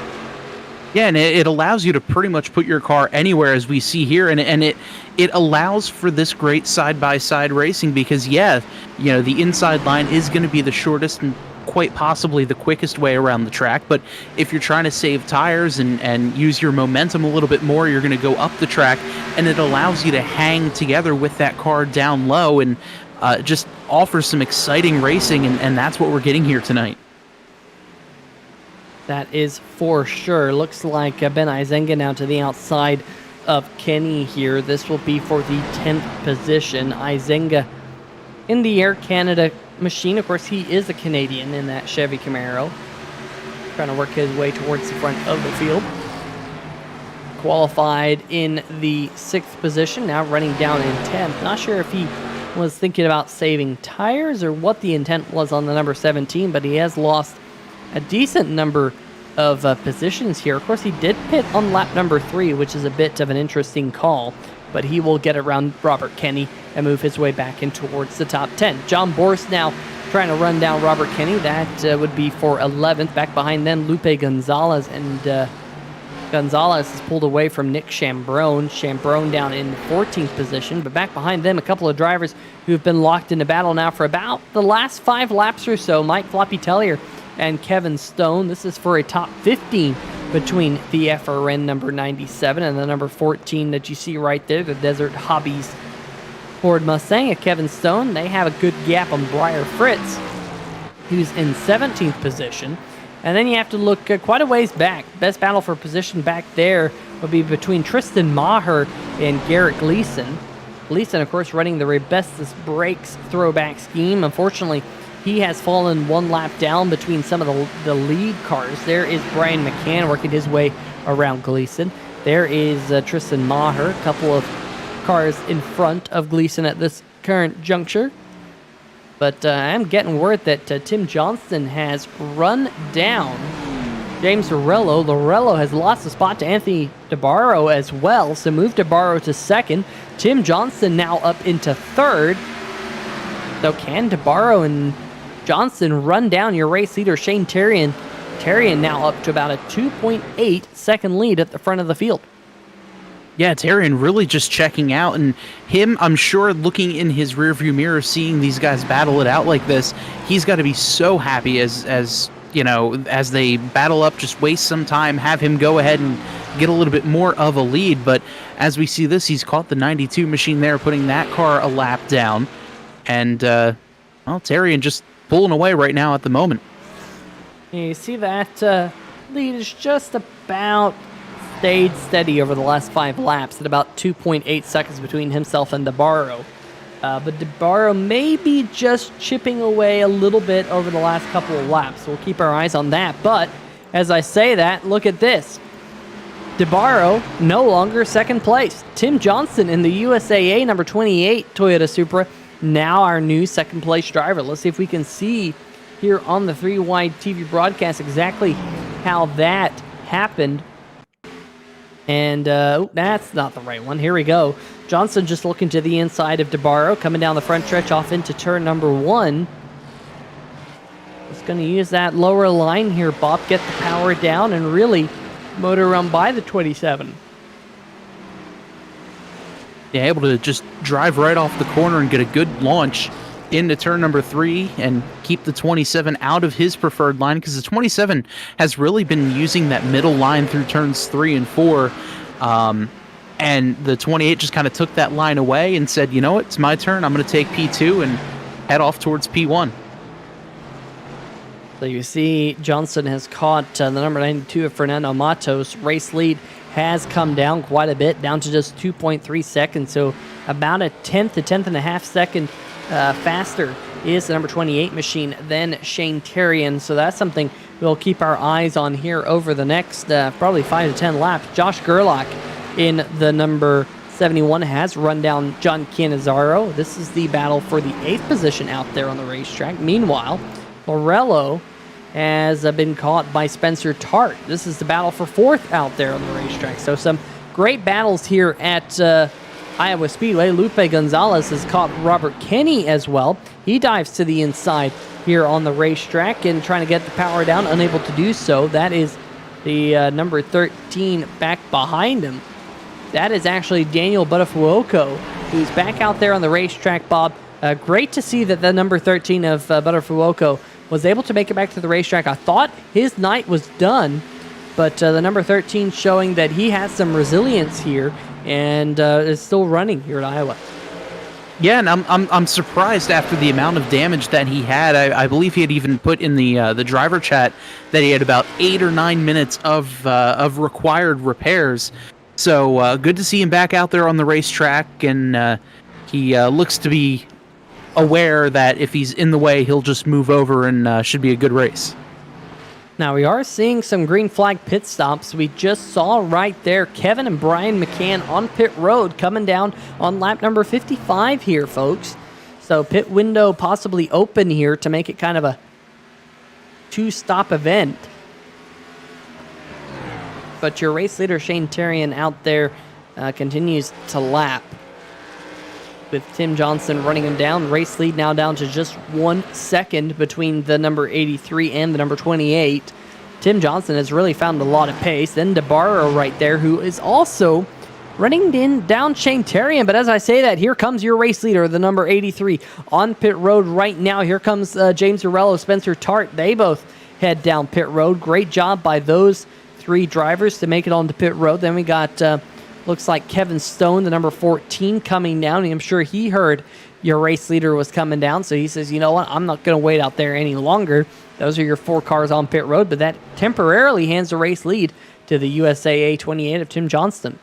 Yeah, and it allows you to pretty much put your car anywhere, as we see here, and it allows for this great side-by-side racing because, yeah, the inside line is going to be the shortest and quite possibly the quickest way around the track, but if you're trying to save tires and use your momentum a little bit more, you're going to go up the track, and it allows you to hang together with that car down low and just offer some exciting racing, and that's what we're getting here tonight. That is for sure. Looks like Ben Izenga now to the outside of Kenny here. This will be for the 10th position. Izenga in the Air Canada machine. Of course, he is a Canadian in that Chevy Camaro. Trying to work his way towards the front of the field. Qualified in the 6th position, now running down in 10th. Not sure if he was thinking about saving tires or what the intent was on the number 17, but he has lost a decent number of positions here. Of course, he did pit on lap number 3, which is a bit of an interesting call, but he will get around Robert Kenny and move his way back in towards the top 10. John Borst now trying to run down Robert Kenny. That would be for 11th. Back behind them, Lupe Gonzalez, and Gonzalez is pulled away from Nick Chambrone. Chambrone down in 14th position, but back behind them, a couple of drivers who have been locked into battle now for about the last 5 laps or so. Mike Floppy Tellier and Kevin Stone. This is for a top 15 between the FRN number 97 and the number 14 that you see right there, the Desert Hobbies Ford Mustang of Kevin Stone. They have a good gap on Briar Fritz, who's in 17th position. And then you have to look quite a ways back. Best battle for position back there would be between Tristan Maher and Garrett Gleason. Gleason, of course, running the Rebestus Brakes throwback scheme. Unfortunately, he has fallen 1 lap down between some of the lead cars. There is Brian McCann working his way around Gleason. There is Tristan Maher, a couple of cars in front of Gleason at this current juncture. But I'm getting word that Tim Johnston has run down James Lorello. Lorello has lost a spot to Anthony DeBarro as well, so move DeBarro to 2nd. Tim Johnston now up into 3rd. So can DeBarro and Johnston run down your race leader, Shane Terrian? Terrian now up to about a 2.8 second lead at the front of the field. Yeah, Terrian really just checking out, and him, I'm sure, looking in his rearview mirror, seeing these guys battle it out like this, he's got to be so happy as they battle up, just waste some time, have him go ahead and get a little bit more of a lead. But as we see this, he's caught the 92 machine there, putting that car a lap down, and Terrian just pulling away right now at the moment. You see that lead is just about stayed steady over the last 5 laps at about 2.8 seconds between himself and DeBarro. But DeBarro may be just chipping away a little bit over the last couple of laps. So we'll keep our eyes on that. But as I say that, look at this. DeBarro no longer 2nd place. Tim Johnston in the USAA number 28 Toyota Supra now our new second place driver. Let's see if we can see here on the 3-wide TV broadcast exactly how that happened. And that's not the right one. Here we go. Johnson just looking to the inside of DeBarro, coming down the front stretch off into turn number 1. Just going to use that lower line here, Bob, get the power down and really motor around by the 27. Yeah, able to just drive right off the corner and get a good launch into turn number 3 and keep the 27 out of his preferred line, because the 27 has really been using that middle line through turns 3 and 4. And the 28 just kind of took that line away and said, you know what, it's my turn. I'm going to take P2 and head off towards P1. So you see Johnson has caught the number 92 of Fernando Matos. Race lead has come down quite a bit, down to just 2.3 seconds. So about a tenth and a half second faster is the number 28 machine than Shane Terrian. So that's something we'll keep our eyes on here over the next probably 5 to 10 laps. Josh Gerlach in the number 71 has run down John Cannizzaro. This is the battle for the 8th position out there on the racetrack. Meanwhile, Morello has been caught by Spencer Tart. This is the battle for 4th out there on the racetrack. So some great battles here at Iowa Speedway. Lupe Gonzalez has caught Robert Kenny as well. He dives to the inside here on the racetrack and trying to get the power down, unable to do so. That is the number 13 back behind him. That is actually Daniel Buttafuoco, who's back out there on the racetrack, Bob. Great to see that the number 13 of Buttafuoco was able to make it back to the racetrack. I thought his night was done, but the number 13 showing that he has some resilience here and is still running here at Iowa. Yeah, and I'm surprised after the amount of damage that he had. I believe he had even put in the driver chat that he had about 8 or 9 minutes of required repairs. So good to see him back out there on the racetrack, and he looks to be aware that if he's in the way, he'll just move over and should be a good race. Now, we are seeing some green flag pit stops. We just saw right there Kevin and Brian McCann on pit road coming down on lap number 55 here, folks. So pit window possibly open here to make it kind of a 2-stop event. But your race leader, Shane Terrian, out there continues to lap, with Tim Johnson running him down. Race lead now down to just 1 second between the number 83 and the number 28. Tim Johnson has really found a lot of pace. Then DeBarro right there, who is also running down Shane Terrian. But as I say that, here comes your race leader, the number 83, on pit road right now. Here comes James Arello, Spencer Tart. They both head down pit road. Great job by those 3 drivers to make it onto pit road. Then we got looks like Kevin Stone, the number 14, coming down. I'm sure he heard your race leader was coming down, so he says, you know what, I'm not going to wait out there any longer. Those are your 4 cars on pit road, but that temporarily hands the race lead to the USAA 28 of Tim Johnston.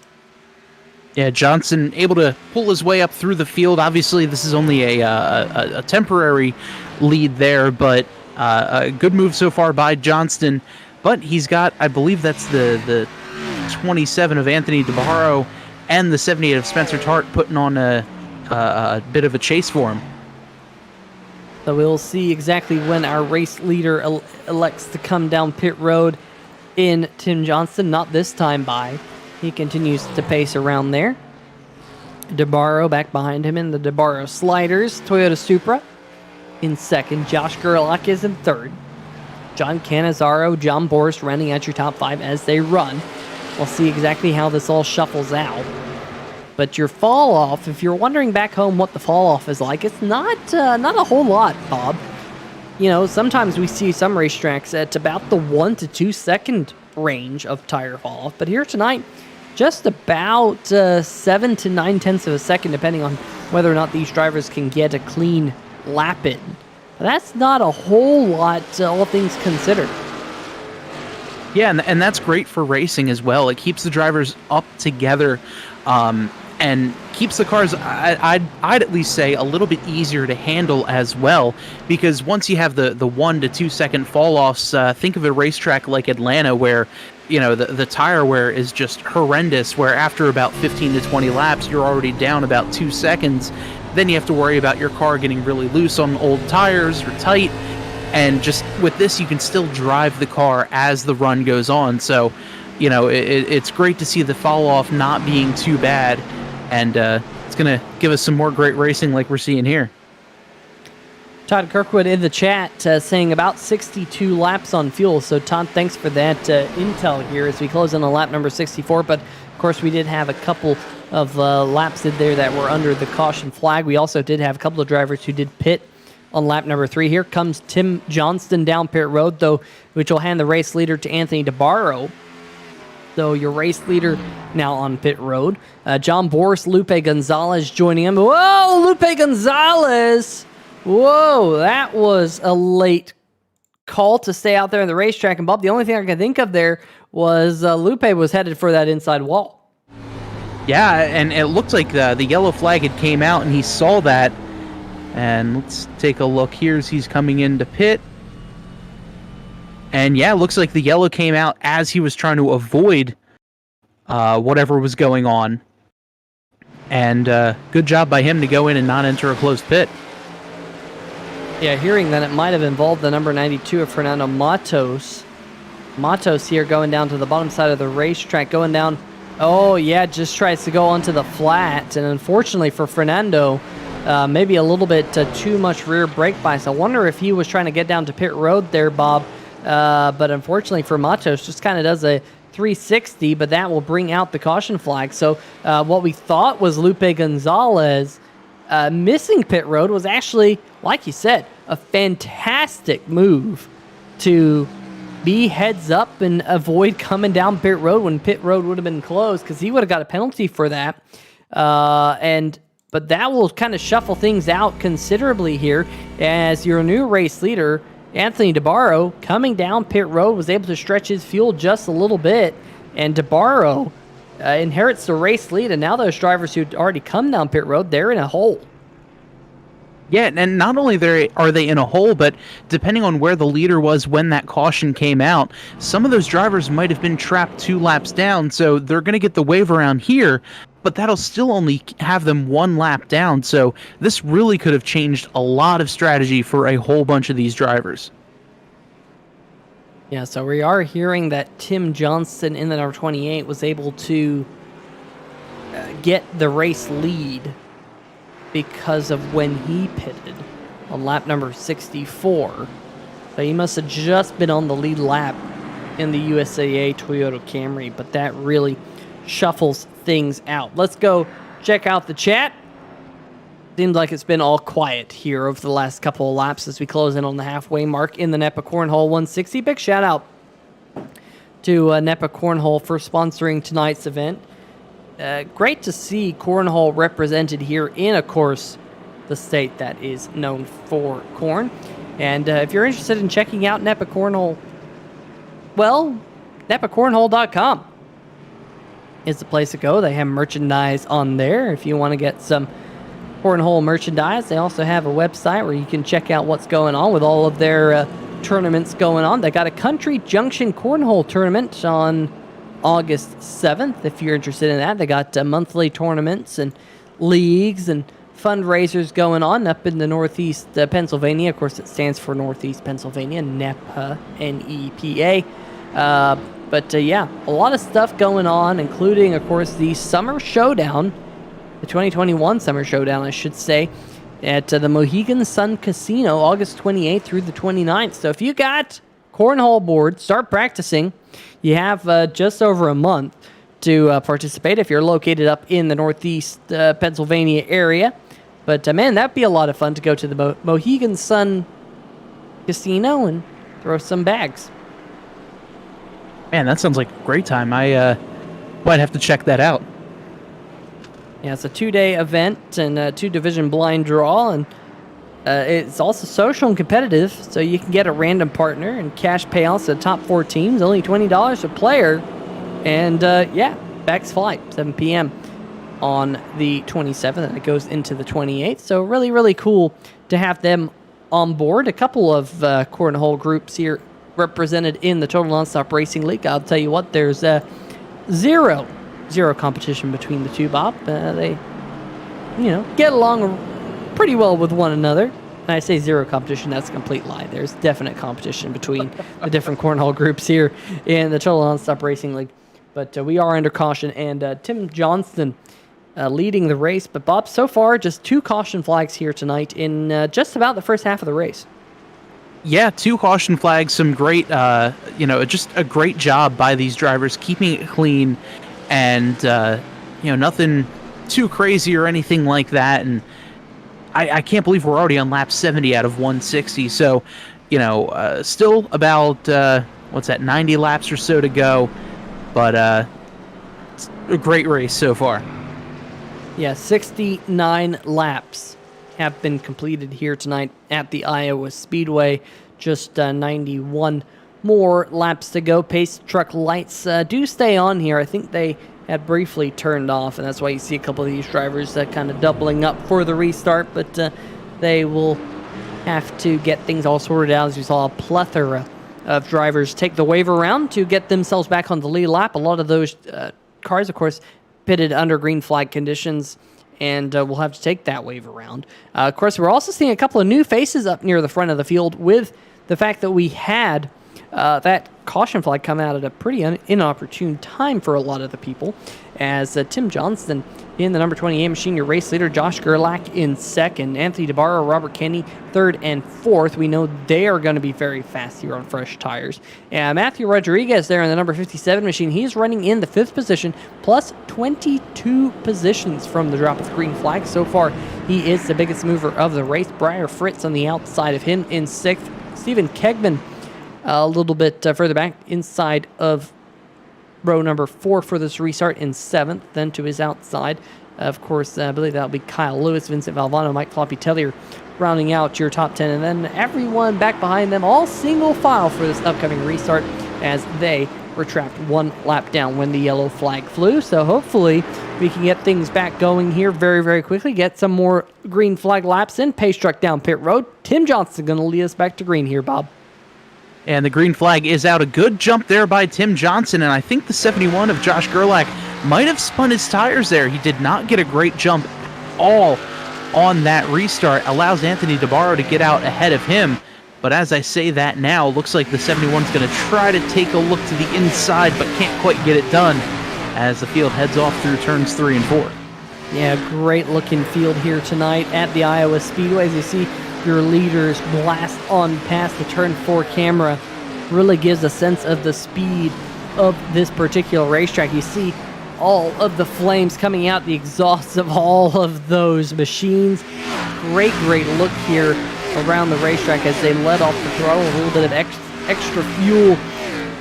Yeah, Johnson able to pull his way up through the field. Obviously, this is only a temporary lead there, but a good move so far by Johnston. But he's got, I believe that's the 27 of Anthony DeBarro and the 78 of Spencer Tart putting on a bit of a chase for him. So we'll see exactly when our race leader elects to come down pit road in Tim Johnston. Not this time by. He continues to pace around there. DeBarro back behind him in the DeBarro Sliders. Toyota Supra in second. Josh Gerlach is in third. John Cannizzaro, John Boris running at your top 5 as they run. We'll see exactly how this all shuffles out. But your fall off, if you're wondering back home what the fall off is like, it's not a whole lot, Bob. You know, sometimes we see some racetracks at about the 1 to 2 second range of tire fall off. But here tonight, just about 7 to 9 tenths of a second, depending on whether or not these drivers can get a clean lap in. That's not a whole lot, all things considered. Yeah, and that's great for racing as well. It keeps the drivers up together and keeps the cars, I'd at least say, a little bit easier to handle as well. Because once you have the 1 to 2 second fall-offs, think of a racetrack like Atlanta where, you know, the tire wear is just horrendous, where after about 15 to 20 laps, you're already down about 2 seconds. then you have to worry about your car getting really loose on old tires or tight. And just with this, you can still drive the car as the run goes on. So, it's great to see the fall off not being too bad. And it's going to give us some more great racing like we're seeing here. Todd Kirkwood in the chat saying about 62 laps on fuel. So, Todd, thanks for that intel here as we close in on lap number 64. But, of course, we did have a couple of laps in there that were under the caution flag. We also did have a couple of drivers who did pit on lap number 3. Here comes Tim Johnston down pit road, though, which will hand the race leader to Anthony DeBarro. So your race leader now on pit road. John Boris, Lupe Gonzalez joining him. Whoa, Lupe Gonzalez! Whoa, that was a late call to stay out there in the racetrack. And Bob, the only thing I can think of there was Lupe was headed for that inside wall. Yeah, and it looked like the yellow flag had came out, and he saw that. And let's take a look here as he's coming into pit. And yeah, it looks like the yellow came out as he was trying to avoid whatever was going on. And good job by him to go in and not enter a closed pit. Yeah, hearing that it might have involved the number 92 of Fernando Matos. Matos here going down to the bottom side of the racetrack, going down. Oh, yeah, just tries to go onto the flat. And unfortunately for Fernando, maybe a little bit too much rear brake bias. I wonder if he was trying to get down to pit road there, Bob. But unfortunately for Matos, just kind of does a 360, but that will bring out the caution flag. So what we thought was Lupe Gonzalez missing pit road was actually, like you said, a fantastic move to be heads up and avoid coming down pit road when pit road would have been closed, because he would have got a penalty for that. But that will kind of shuffle things out considerably here as your new race leader, Anthony DeBarro, coming down pit road, was able to stretch his fuel just a little bit. And DeBarro inherits the race lead. And now those drivers who'd already come down pit road, they're in a hole. Yeah, and not only are they in a hole, but depending on where the leader was when that caution came out, some of those drivers might have been trapped 2 laps down. So they're going to get the wave around here, but that'll still only have them 1 lap down. So this really could have changed a lot of strategy for a whole bunch of these drivers. Yeah, so we are hearing that Tim Johnston in the number 28 was able to get the race lead because of when he pitted on lap number 64. So he must have just been on the lead lap in the USAA Toyota Camry, but that really shuffles things out. Let's go check out the chat. Seems like it's been all quiet here over the last couple of laps as we close in on the halfway mark in the NEPA Cornhole 160. Big shout out to NEPA Cornhole for sponsoring tonight's event. Great to see Cornhole represented here in, of course, the state that is known for corn. And if you're interested in checking out NEPA Cornhole, well, NEPAcornhole.com is the place to go. They have merchandise on there if you want to get some Cornhole merchandise. They also have a website where you can check out what's going on with all of their tournaments going on. They got a Country Junction Cornhole tournament on August 7th, if you're interested in that. They got monthly tournaments and leagues and fundraisers going on up in the Northeast Pennsylvania. Of course, it stands for Northeast Pennsylvania, NEPA, N-E-P-A. But yeah, a lot of stuff going on, including, of course, the Summer Showdown, the 2021 Summer Showdown, I should say, at the Mohegan Sun Casino, August 28th through the 29th. So if you got cornhole board, start practicing. You have just over a month to participate if you're located up in the Northeast Pennsylvania area. But man, that'd be a lot of fun to go to the Mohegan Sun Casino and throw some bags. Man, that sounds like a great time. I might have to check that out. Yeah, it's a 2-day event and a 2-division blind draw, and it's also social and competitive, so you can get a random partner and cash payouts to the top 4 teams, only $20 a player. And yeah, back's flight, 7 p.m. on the 27th, and it goes into the 28th. So really, really cool to have them on board. A couple of cornhole groups here represented in the Total Nonstop Racing League. I'll tell you what, there's zero competition between the two, Bob. They, get along pretty well with one another. And I say zero competition, that's a complete lie. There's definite competition between the different cornhole groups here in the Total Nonstop Racing League. But we are under caution, and Tim Johnston leading the race. But Bob, so far, just 2 caution flags here tonight in just about the first half of the race. Yeah, 2 caution flags, some great, just a great job by these drivers keeping it clean, and nothing too crazy or anything like that. And I can't believe we're already on lap 70 out of 160. So, still about 90 laps or so to go. But it's a great race so far. Yeah, 69 laps have been completed here tonight at the Iowa Speedway. Just 91 more laps to go. Pace truck lights do stay on here. I think they had briefly turned off, and that's why you see a couple of these drivers kind of doubling up for the restart, but they will have to get things all sorted out, as we saw a plethora of drivers take the wave around to get themselves back on the lead lap. A lot of those cars, of course, pitted under green flag conditions, and we'll have to take that wave around. Of course, we're also seeing a couple of new faces up near the front of the field with the fact that we had that caution flag come out at a pretty inopportune time for a lot of the people, as Tim Johnston in the number 28 machine, your race leader, Josh Gerlach in second, Anthony DeBarro, Robert Kenny third and fourth. We know they are going to be very fast here on fresh tires. And Matthew Rodriguez there in the number 57 machine, he's running in the 5th position, plus 22 positions from the drop of the green flag. So far, he is the biggest mover of the race. Briar Fritz on the outside of him in 6th. Stephen Kegman a little bit further back inside of row number 4 for this restart in 7th. Then to his outside, of course, I believe that'll be Kyle Lewis, Vincent Valvano, Mike Floppy Tellier rounding out your top 10. And then everyone back behind them, all single file for this upcoming restart, as they were trapped 1 lap down when the yellow flag flew. So hopefully we can get things back going here very, very quickly, get some more green flag laps in. Pace truck down pit road. Tim Johnston going to lead us back to green here, Bob. And the green flag is out. A good jump there by Tim Johnson, and I think the 71 of Josh Gerlach might have spun his tires there. He did not get a great jump all on that restart. Allows Anthony DeBarro to get out ahead of him. But as I say that now, looks like the 71 is going to try to take a look to the inside, but can't quite get it done as the field heads off through turns 3 and 4. Yeah, great looking field here tonight at the Iowa Speedway. As you see, your leaders blast on past the turn 4 camera. Really gives a sense of the speed of this particular racetrack. You see all of the flames coming out, the exhausts of all of those machines. Great look here around the racetrack as they let off the throttle. A little bit of extra fuel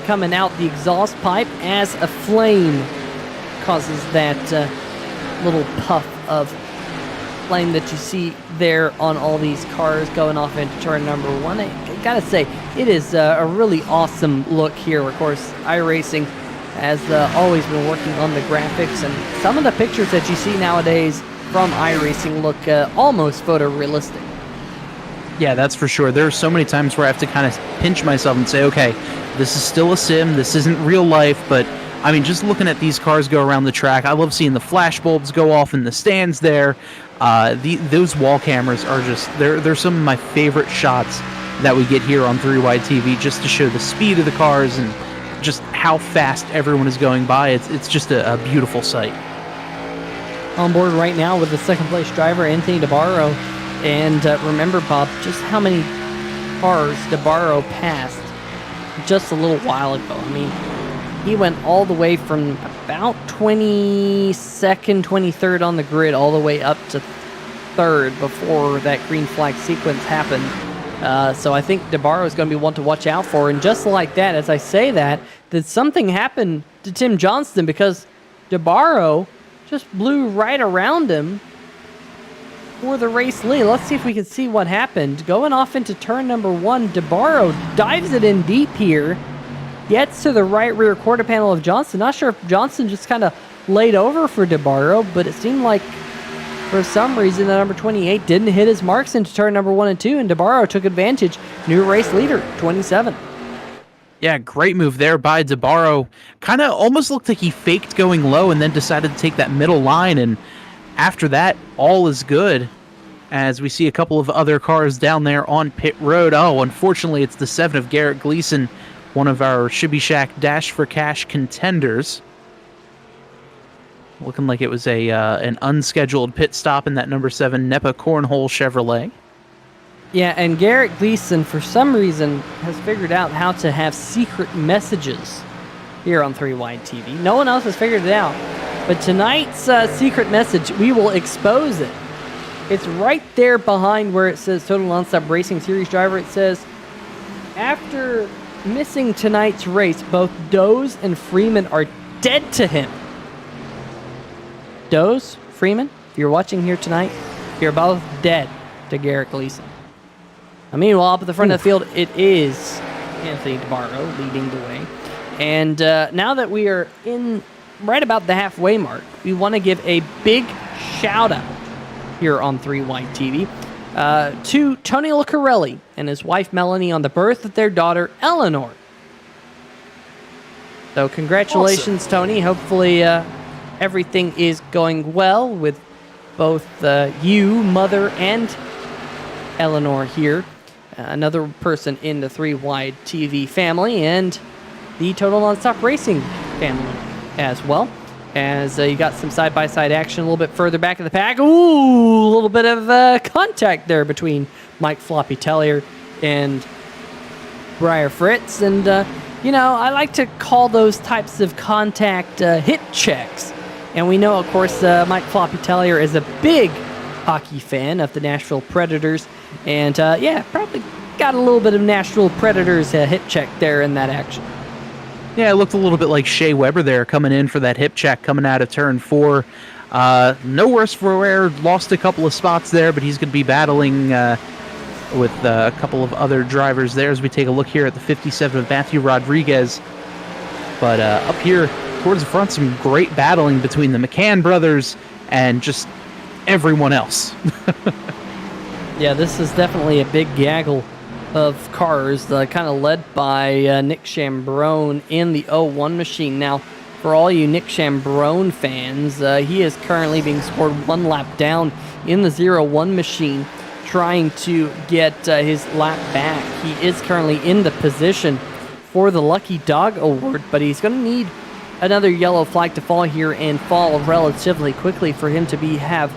coming out the exhaust pipe as a flame causes that little puff of flame that you see there on all these cars going off into turn number 1. I gotta say, it is a really awesome look here. Of course, iRacing has always been working on the graphics, and some of the pictures that you see nowadays from iRacing look almost photorealistic. Yeah, that's for sure. There are so many times where I have to kind of pinch myself and say, okay, this is still a sim, this isn't real life, but I mean, just looking at these cars go around the track, I love seeing the flash bulbs go off in the stands there. Those wall cameras are just, they're some of my favorite shots that we get here on 3Wide TV, just to show the speed of the cars and just how fast everyone is going by. It's just a beautiful sight. On board right now with the second place driver, Anthony DeBarro. And remember, Bob, just how many cars DeBarro passed just a little while ago. I mean, he went all the way from about 22nd, 23rd on the grid, all the way up to 3rd before that green flag sequence happened. So I think DeBarro is going to be one to watch out for. And just like that, as I say that something happened to Tim Johnston, because DeBarro just blew right around him for the race lead. Let's see if we can see what happened. Going off into turn number 1, DeBarro dives it in deep here. Gets to the right rear quarter panel of Johnston. Not sure if Johnston just kind of laid over for DeBarro, but it seemed like for some reason the number 28 didn't hit his marks into turn number 1 and 2, and DeBarro took advantage. New race leader, 27. Yeah, great move there by DeBarro. Kind of almost looked like he faked going low and then decided to take that middle line, and after that, all is good. as we see a couple of other cars down there on pit road. Oh, unfortunately, it's the 7 of Garrett Gleason, one of our Shibby Shack Dash for Cash contenders. Looking like it was an unscheduled pit stop in that number 7 NEPA Cornhole Chevrolet. Yeah, and Garrett Gleason, for some reason, has figured out how to have secret messages here on 3 Wide TV. No one else has figured it out. But tonight's secret message, we will expose it. It's right there behind where it says Total Nonstop Racing Series Driver. It says, after missing tonight's race, both Doze and Freeman are dead to him. Doze, Freeman, if you're watching here tonight, you're both dead to Garrett Gleason. Meanwhile, up at the front of the field, it is Anthony DeBarro leading the way. And now that we are in right about the halfway mark, we want to give a big shout-out here on 3 Wide TV to Tony Lucarelli and his wife Melanie on the birth of their daughter Eleanor. So congratulations, awesome. Tony. Hopefully everything is going well with both you, mother, and Eleanor here. Another person in the 3 Wide TV family and the Total Nonstop Racing family as well. As you got some side-by-side action a little bit further back in the pack. Ooh, a little bit of contact there between Mike Floppy Tellier and Briar Fritz. And, I like to call those types of contact hit checks. And we know, of course, Mike Floppy Tellier is a big hockey fan of the Nashville Predators. And, probably got a little bit of Nashville Predators hit check there in that action. Yeah, it looked a little bit like Shea Weber there coming in for that hip check coming out of turn 4. No worse for wear, lost a couple of spots there, but he's going to be battling with a couple of other drivers there as we take a look here at the 57 of Matthew Rodriguez. But up here towards the front, some great battling between the McCann brothers and just everyone else. Yeah, this is definitely a big gaggle of cars, kind of led by Nick Chambrone in the 01 machine. Now, for all you Nick Chambrone fans, he is currently being scored one lap down in the 01 machine, trying to get his lap back. He is currently in the position for the Lucky Dog Award, but he's going to need another yellow flag to fall here and fall relatively quickly for him to have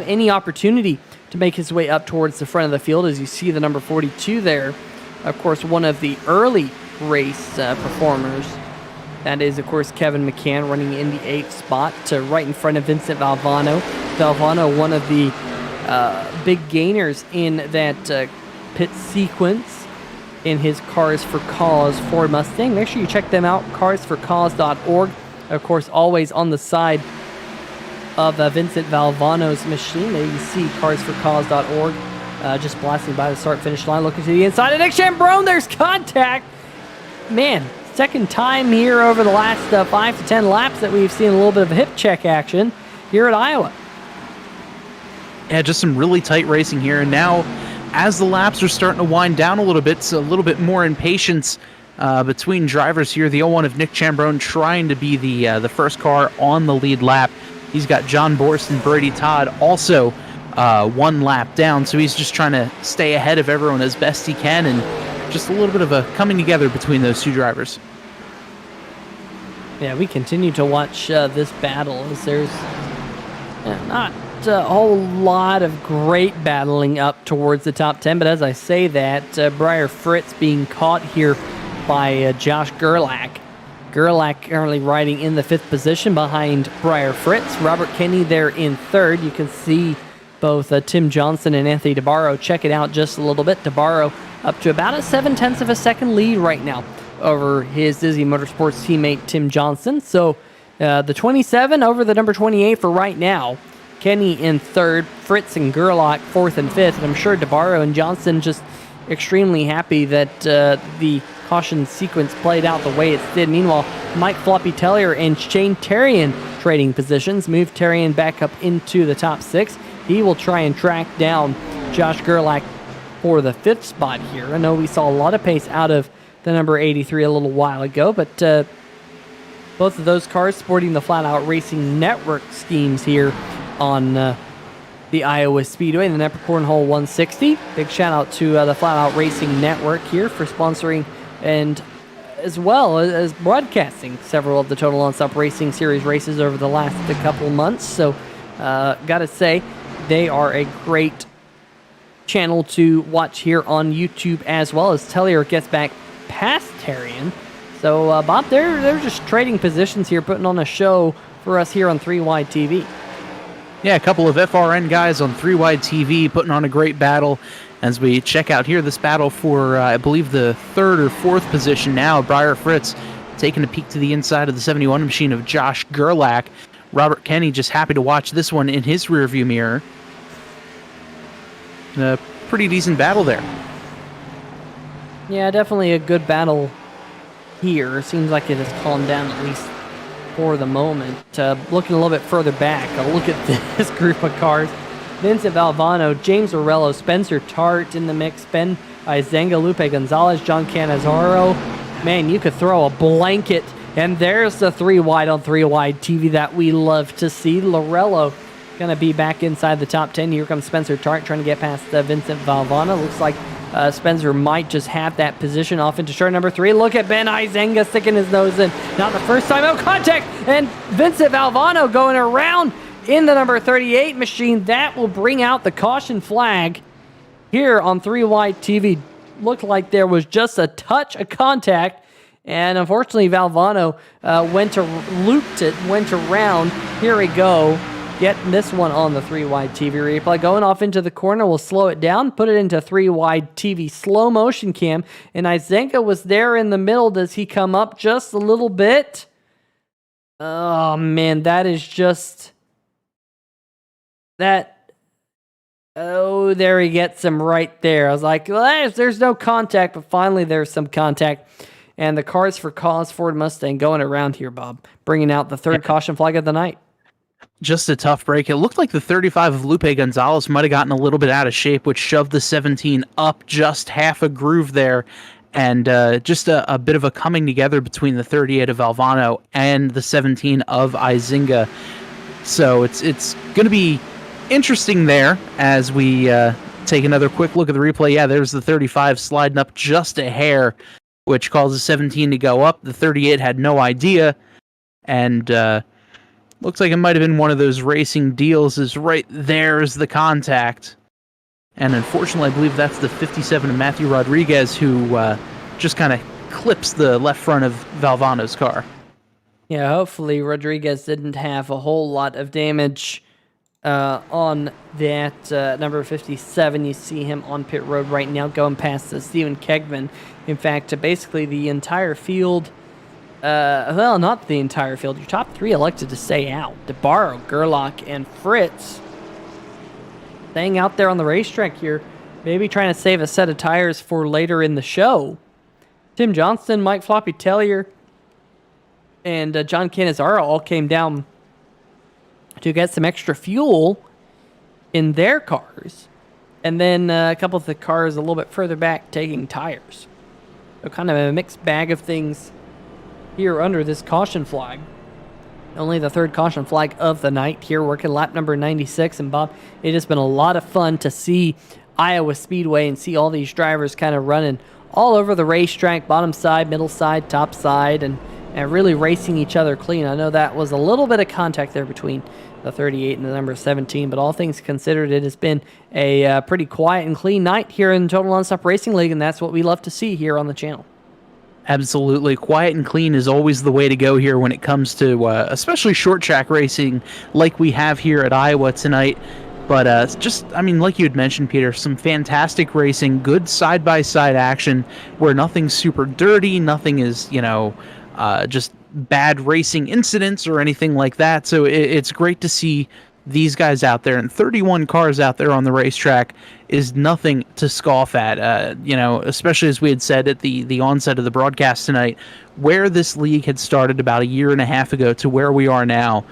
any opportunity to make his way up towards the front of the field. As you see the number 42 there, of course, one of the early race performers. That is, of course, Kevin McCann running in the 8th spot right in front of Vincent Valvano. Valvano, one of the big gainers in that pit sequence in his Cars for Cause Ford Mustang. Make sure you check them out, carsforcause.org. Of course, always on the side of Vincent Valvano's machine. There you see carsforcause.org just blasting by the start-finish line, looking to the inside of Nick Chambrone. There's contact. Man, second time here over the last 5 to 10 laps that we've seen a little bit of a hip check action here at Iowa. Yeah, just some really tight racing here. And now, as the laps are starting to wind down a little bit, it's a little bit more impatience between drivers here. The 01 of Nick Chambrone trying to be the first car on the lead lap. He's got John Borst and Brady Todd also one lap down, so he's just trying to stay ahead of everyone as best he can, and just a little bit of a coming together between those two drivers. Yeah, we continue to watch this battle as there's not a whole lot of great battling up towards the top 10, but as I say that, Briar Fritz being caught here by Josh Gerlach. Gerlach currently riding in the 5th position behind Briar Fritz. Robert Kenny there in 3rd. You can see both Tim Johnson and Anthony DeBarro. Check it out just a little bit. DeBarro up to about a 0.7 of a second lead right now over his Dizzy Motorsports teammate Tim Johnson. So the 27 over the number 28 for right now. Kenny in 3rd, Fritz and Gerlach 4th and 5th. And I'm sure DeBarro and Johnson just extremely happy that the caution sequence played out the way it did. Meanwhile, Mike Floppy Tellier and Shane Terrian trading positions. Move Terrian back up into the top 6. He will try and track down Josh Gerlach for the 5th spot here. I know we saw a lot of pace out of the number 83 a little while ago, but both of those cars sporting the Flat Out Racing Network schemes here on the Iowa Speedway, the NEPA Cornhole 160. Big shout out to the Flat Out Racing Network here for sponsoring and as well as broadcasting several of the Total Nonstop Racing Series races over the last couple months. So, gotta say, they are a great channel to watch here on YouTube, as well as Tellier gets back past Tarian. So, Bob, they're just trading positions here, putting on a show for us here on 3 Wide TV. Yeah, a couple of FRN guys on 3 Wide TV putting on a great battle. As we check out here, this battle for, I believe, the 3rd or 4th position now. Briar Fritz taking a peek to the inside of the 71 machine of Josh Gerlach. Robert Kenny just happy to watch this one in his rearview mirror. A pretty decent battle there. Yeah, definitely a good battle here. Seems like it has calmed down, at least for the moment. Looking a little bit further back, a look at this group of cars. Vincent Valvano, James Orello, Spencer Tart in the mix, Ben Izenga, Lupe Gonzalez, John Canizaro. Man, you could throw a blanket, and there's the 3 Wide on 3 Wide TV that we love to see. Lorello going to be back inside the top 10. Here comes Spencer Tart trying to get past Vincent Valvano. Looks like Spencer might just have that position off into turn number 3. Look at Ben Izenga sticking his nose in. Not the first time. Oh, contact! And Vincent Valvano going around in the number 38 machine. That will bring out the caution flag here on 3 Wide TV. Looked like there was just a touch of contact, and unfortunately Valvano went around. Here we go, getting this one on the 3 Wide TV replay. Going off into the corner, we'll slow it down, put it into 3 Wide TV slow motion cam, and Izenga was there in the middle. Does he come up just a little bit? Oh man, that is just... Oh, there he gets him right there. I was like, well, there's no contact, but finally there's some contact. And the Cars for Cause Ford Mustang going around here, Bob, bringing out the 3rd caution flag of the night. Just a tough break. It looked like the 35 of Lupe Gonzalez might have gotten a little bit out of shape, which shoved the 17 up just half a groove there. And just a bit of a coming together between the 38 of Valvano and the 17 of Izinga. So it's going to be interesting there as we take another quick look at the replay. Yeah, there's the 35 sliding up just a hair, which causes 17 to go up. The 38 had no idea, and looks like it might have been one of those racing deals. Is right there's the contact, and unfortunately, I believe that's the 57 of Matthew Rodriguez who just kind of clips the left front of Valvano's car. Yeah, hopefully Rodriguez didn't have a whole lot of damage on that number 57. You see him on pit road right now going past Stephen Kegman. In fact, basically the entire field, well, not the entire field. Your top 3 elected to stay out. DeBarro, Gerlach, and Fritz staying out there on the racetrack here, maybe trying to save a set of tires for later in the show. Tim Johnston, Mike Floppy Tellier, and John Canizaro all came down to get some extra fuel in their cars. And then a couple of the cars a little bit further back taking tires. So kind of a mixed bag of things here under this caution flag. Only the 3rd caution flag of the night here, working lap number 96. And Bob, it has been a lot of fun to see Iowa Speedway and see all these drivers kind of running all over the racetrack, bottom side, middle side, top side, and really racing each other clean. I know that was a little bit of contact there between the 38 and the number 17, but all things considered, it has been a pretty quiet and clean night here in Total Nonstop Racing League, and that's what we love to see here on the channel. Absolutely. Quiet and clean is always the way to go here when it comes to especially short track racing like we have here at Iowa tonight. But just, I mean, like you had mentioned, Peter, some fantastic racing, good side-by-side action where nothing's super dirty, nothing is, just bad racing incidents or anything like that. So it's great to see these guys out there, and 31 cars out there on the racetrack is nothing to scoff at. Especially as we had said at the onset of the broadcast tonight, where this league had started about a year and a half ago to where we are now.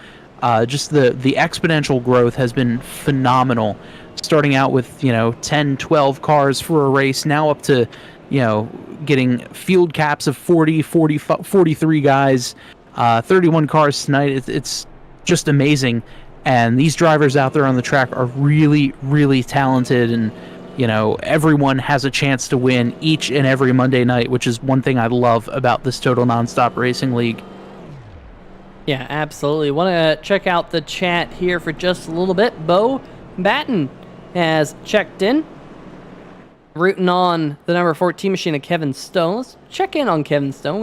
Just the exponential growth has been phenomenal. Starting out with 10, 12 cars for a race, now up to getting field caps of 40, 43 guys, 31 cars tonight. It's just amazing. And these drivers out there on the track are really, really talented, and everyone has a chance to win each and every Monday night, which is one thing I love about this Total Nonstop Racing League. Yeah, absolutely. Want to check out the chat here for just a little bit. Bo Batten has checked in, rooting on the number 14 machine of Kevin Stone. Let's check in on Kevin Stone.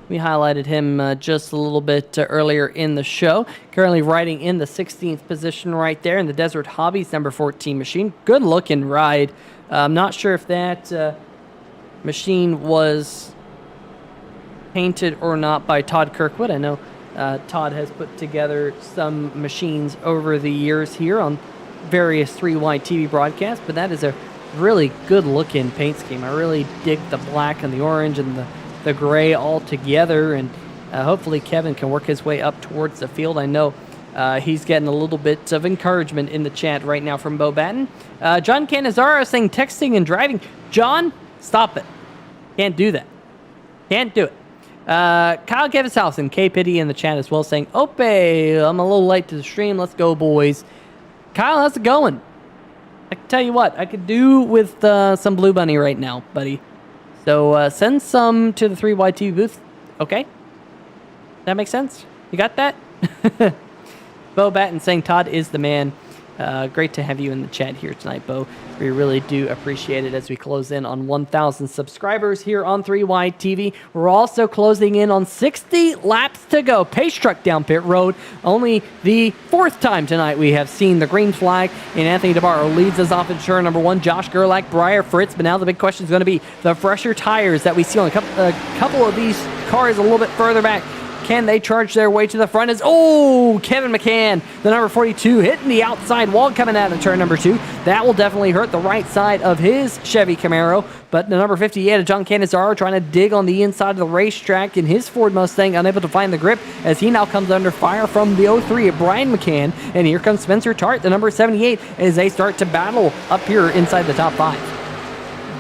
We highlighted him just a little bit earlier in the show. Currently riding in the 16th position right there in the Desert Hobbies number 14 machine. Good looking ride. I'm not sure if that machine was painted or not by Todd Kirkwood. I know Todd has put together some machines over the years here on various 3Y TV broadcasts, but that is a really good looking paint scheme. I really dig the black and the orange and the gray all together, and hopefully Kevin can work his way up towards the field. I know he's getting a little bit of encouragement in the chat right now from Bo Batten. John Canizaro saying texting and driving. John, stop it. Can't do that. Can't do it. Kyle Gevishausen, K Pity in the chat as well, saying, Ope, I'm a little late to the stream. Let's go, boys. Kyle, how's it going? I can tell you what, I could do with some Blue Bunny right now, buddy. So send some to the 3YT booth, okay? That makes sense? You got that? Bo Batten saying Todd is the man. Great to have you in the chat here tonight, Bo. We really do appreciate it as we close in on 1,000 subscribers here on 3Y TV. We're also closing in on 60 laps to go. Pace truck down pit road. Only the fourth time tonight we have seen the green flag, and Anthony DeBarro leads us off in turn number 1. Josh Gerlach, Breyer Fritz, but now the big question is going to be the fresher tires that we see on a couple of these cars a little bit further back. Can they charge their way to the front? Kevin McCann, the number 42, hitting the outside wall coming out of turn number 2. That will definitely hurt the right side of his Chevy Camaro. But the number 58 of John Canizaro trying to dig on the inside of the racetrack in his Ford Mustang, unable to find the grip as he now comes under fire from the 03 of Brian McCann. And here comes Spencer Tart, the number 78, as they start to battle up here inside the top 5.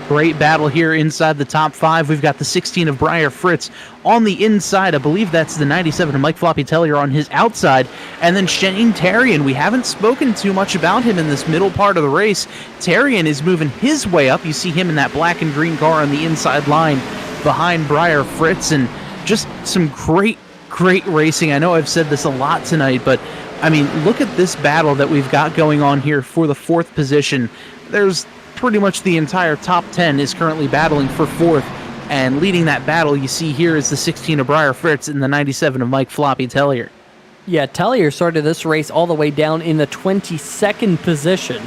Great battle here inside the top 5. We've got the 16 of Breyer Fritz on the inside. I believe that's the 97 of Mike Floppy Tellier on his outside. And then Shane Terrian. We haven't spoken too much about him in this middle part of the race. Terrian is moving his way up. You see him in that black and green car on the inside line behind Breyer Fritz. And just some great racing. I know I've said this a lot tonight, but I mean, look at this battle that we've got going on here for the 4th position. There's pretty much the entire top 10 is currently battling for 4th, and leading that battle you see here is the 16 of Breyer Fritz and the 97 of Mike Floppy Tellier. Yeah, Tellier started this race all the way down in the 22nd position.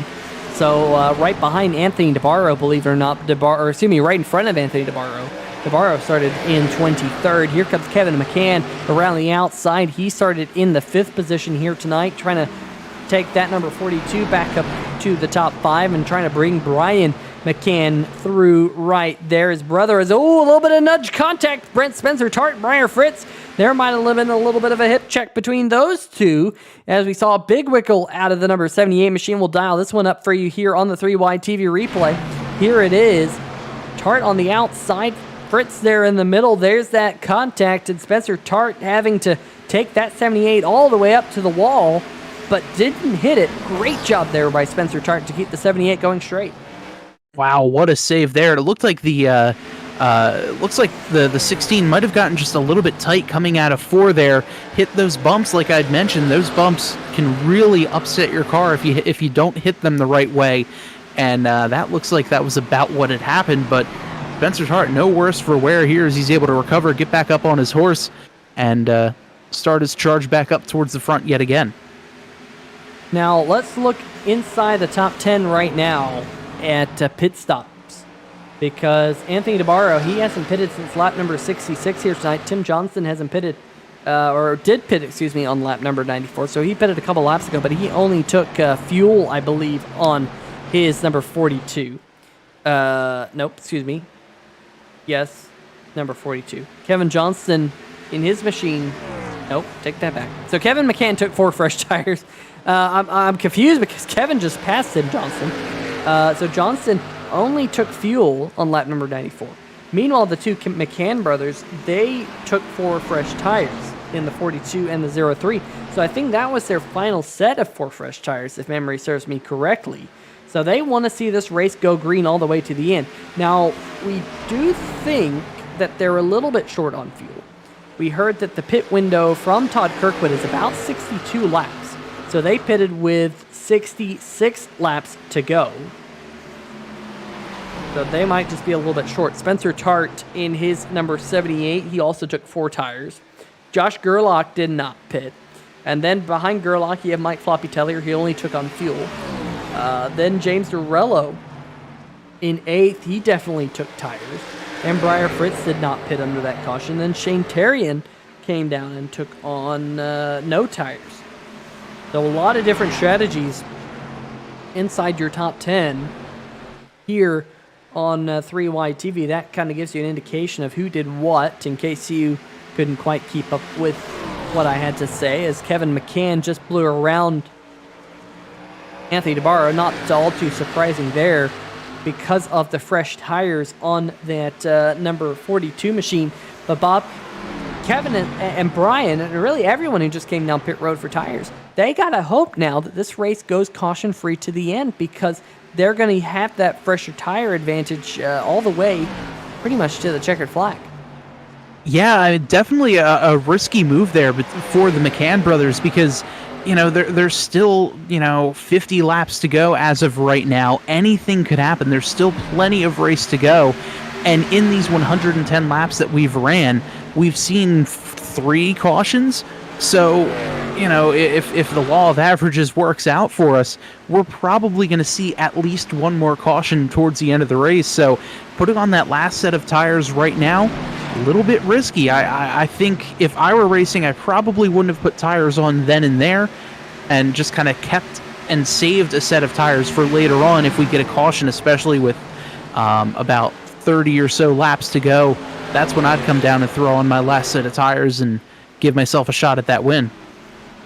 So right behind Anthony DeBarro, believe it or not, right in front of Anthony DeBarro. DeBarro started in 23rd. Here comes Kevin McCann around the outside. He started in the 5th position here tonight, trying to take that number 42 back up to the top 5 and trying to bring Brian McCann through right there. His brother is, a little bit of nudge contact. Brent Spencer Tart, Breyer Fritz. There might have been a little bit of a hip check between those two as we saw a big wiggle out of the number 78 machine. We'll dial this one up for you here on the 3Y TV replay. Here it is. Tart on the outside. Fritz there in the middle. There's that contact, and Spencer Tart having to take that 78 all the way up to the wall, but didn't hit it. Great job there by Spencer Tart to keep the 78 going straight. Wow, what a save there. It looked like the 16 might have gotten just a little bit tight coming out of 4 there. Hit those bumps like I'd mentioned. Those bumps can really upset your car if you don't hit them the right way. And that looks like that was about what had happened, but Spencer Tart, no worse for wear here as he's able to recover, get back up on his horse, and start his charge back up towards the front yet again. Now, let's look inside the top 10 right now at pit stops, because Anthony DeBarro, he hasn't pitted since lap number 66 here tonight. Tim Johnson hasn't pitted, did pit, on lap number 94, so he pitted a couple laps ago, but he only took fuel, I believe, on his number 42. Yes, number 42. Kevin Johnston in his machine. Nope, take that back. So Kevin McCann took 4 fresh tires. I'm confused because Kevin just passed Tim Johnson. So Johnston only took fuel on lap number 94. Meanwhile, the two McCann brothers, they took 4 fresh tires. in the 42 and the 03. So I think that was their final set of 4 fresh tires, if memory serves me correctly. So they want to see this race go green all the way to the end. Now, we do think that they're a little bit short on fuel. We heard that the pit window from Todd Kirkwood is about 62 laps. So they pitted with 66 laps to go. So they might just be a little bit short. Spencer Tart in his number 78, he also took 4 tires. Josh Gerlach did not pit. And then behind Gerlach, you have Mike Floppy Tellier. He only took on fuel. Then James Dorello in 8th, he definitely took tires. And Breyer Fritz did not pit under that caution. Then Shane Terrian came down and took on no tires. So a lot of different strategies inside your top 10 here on 3Y TV. That kind of gives you an indication of who did what, in case you couldn't quite keep up with what I had to say, as Kevin McCann just blew around Anthony DeBarro. Not all too surprising there because of the fresh tires on that number 42 machine. But Bob, Kevin and Brian, and really everyone who just came down pit road for tires, they got to hope now that this race goes caution-free to the end, because they're going to have that fresher tire advantage all the way pretty much to the checkered flag. Yeah, definitely a risky move there for the McCann brothers, because, you know, there's still, 50 laps to go as of right now. Anything could happen. There's still plenty of race to go. And in these 110 laps that we've ran, we've seen 3 cautions. So, if the law of averages works out for us, we're probably going to see at least 1 more caution towards the end of the race. So putting on that last set of tires right now, a little bit risky. I think if I were racing, I probably wouldn't have put tires on then and there, and just kind of kept and saved a set of tires for later on if we get a caution, especially with about 30 or so laps to go. That's when I'd come down and throw on my last set of tires and give myself a shot at that win.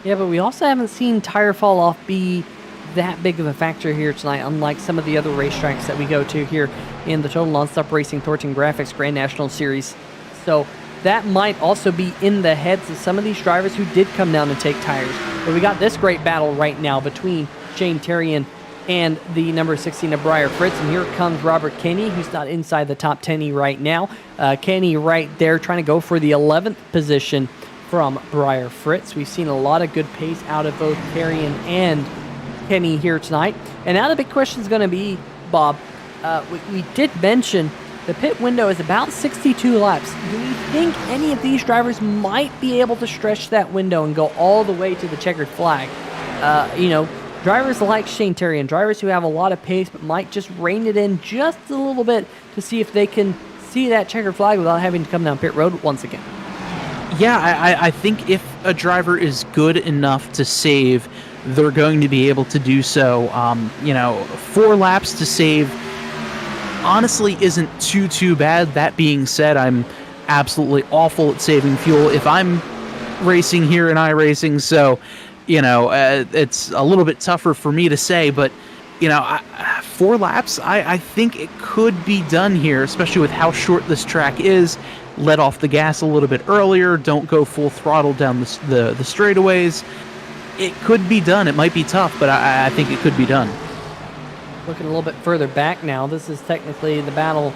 Yeah, but we also haven't seen tire fall off be that big of a factor here tonight, unlike some of the other racetracks that we go to here in the Total Nonstop Racing Thornton Graphix Grand National Series. So that might also be in the heads of some of these drivers who did come down and take tires. But we got this great battle right now between Shane Terrian and the number 16 of Breyer Fritz. And here comes Robert Kenny, who's not inside the top 10 right now. Kenny right there trying to go for the 11th position from Breyer Fritz. We've seen a lot of good pace out of both Terrian and Kenny here tonight. And now the big question is going to be, Bob, we did mention the pit window is about 62 laps. Do we think any of these drivers might be able to stretch that window and go all the way to the checkered flag? Drivers like Shane Terrian, drivers who have a lot of pace but might just rein it in just a little bit to see if they can see that checkered flag without having to come down pit road once again. Yeah, I think if a driver is good enough to save, they're going to be able to do so. 4 laps to save honestly isn't too bad. That being said, I'm absolutely awful at saving fuel if I'm racing here in iRacing, so it's a little bit tougher for me to say, but 4 laps, I think it could be done here, especially with how short this track is. Let off the gas a little bit earlier, don't go full throttle down the straightaways. It could be done. It might be tough, but I think it could be done. Looking a little bit further back now, this is technically the battle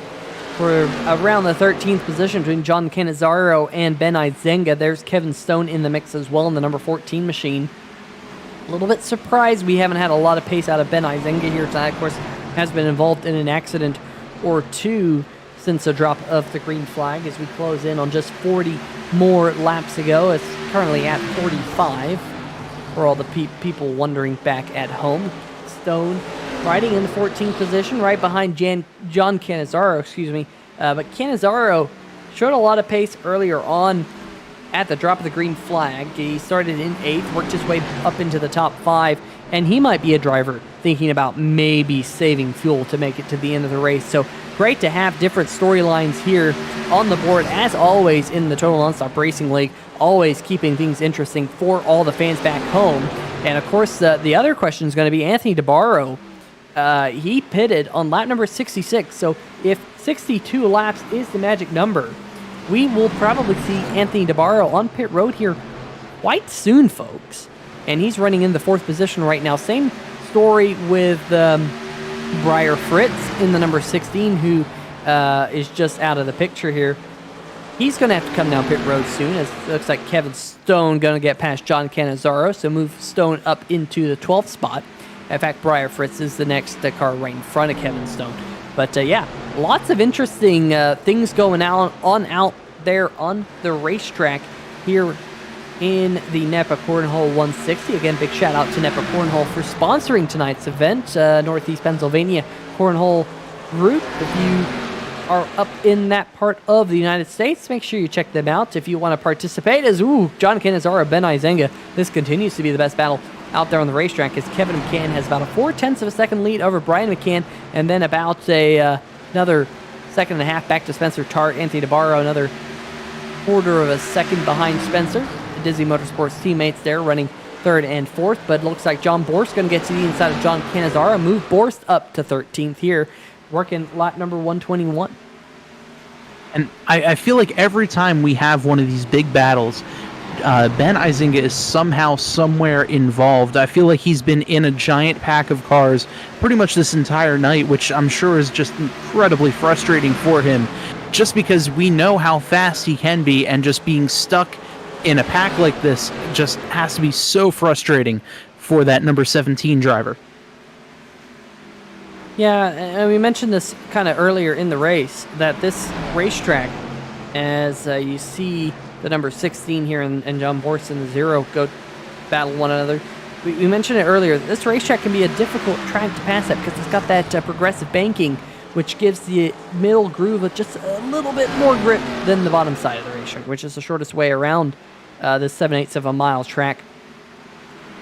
for around the 13th position between John Cannizzaro and Ben Izenga. There's Kevin Stone in the mix as well in the number 14 machine. A little bit surprised we haven't had a lot of pace out of Ben Izenga here tonight. Of course, has been involved in an accident or two since the drop of the green flag as we close in on just 40 more laps to go. It's currently at 45 for all the people wondering back at home. Stone riding in the 14th position, right behind John Cannizzaro, but Cannizzaro showed a lot of pace earlier on at the drop of the green flag. He started in 8th, worked his way up into the top 5, and he might be a driver thinking about maybe saving fuel to make it to the end of the race. So great to have different storylines here on the board, as always in the Total Nonstop Racing League, always keeping things interesting for all the fans back home. And of course, the other question is going to be Anthony DeBarro. He pitted on lap number 66, so if 62 laps is the magic number, we will probably see Anthony DeBarro on pit road here quite soon, folks. And he's running in the 4th position right now. Same story with Breyer Fritz in the number 16, who is just out of the picture here. He's going to have to come down pit road soon, as it looks like Kevin Stone going to get past John Cannizzaro, so move Stone up into the 12th spot. In fact, Breyer Fritz is the next car right in front of Kevin Stone. But yeah, lots of interesting things going out there on the racetrack here in the NEPA Cornhole 160. Again, big shout out to NEPA Cornhole for sponsoring tonight's event. Northeast Pennsylvania Cornhole Group. If you are up in that part of the United States, make sure you check them out if you want to participate. As John Cannizzaro, Ben Izenga, this continues to be the best battle out there on the racetrack, as Kevin McCann has about a 0.4 of a second lead over Brian McCann, and then about another 1.5 seconds back to Spencer Tart. Anthony DeBarro another 1/4 of a second behind Spencer. The Dizzy Motorsports teammates there running 3rd and 4th, but it looks like John Borst going to get to the inside of John Cannizzaro, move Borst up to 13th here, working lap number 121. And I feel like every time we have one of these big battles, Ben Izinga is somehow, somewhere involved. I feel like he's been in a giant pack of cars pretty much this entire night, which I'm sure is just incredibly frustrating for him, just because we know how fast he can be, and just being stuck in a pack like this just has to be so frustrating for that number 17 driver. Yeah, and we mentioned this kind of earlier in the race, that this racetrack, as you see the number 16 here and John Borst and the 0 go battle one another. We mentioned it earlier, this racetrack can be a difficult track to pass at because it's got that progressive banking, which gives the middle groove just a little bit more grip than the bottom side of the racetrack, which is the shortest way around this 7/8 of a mile track.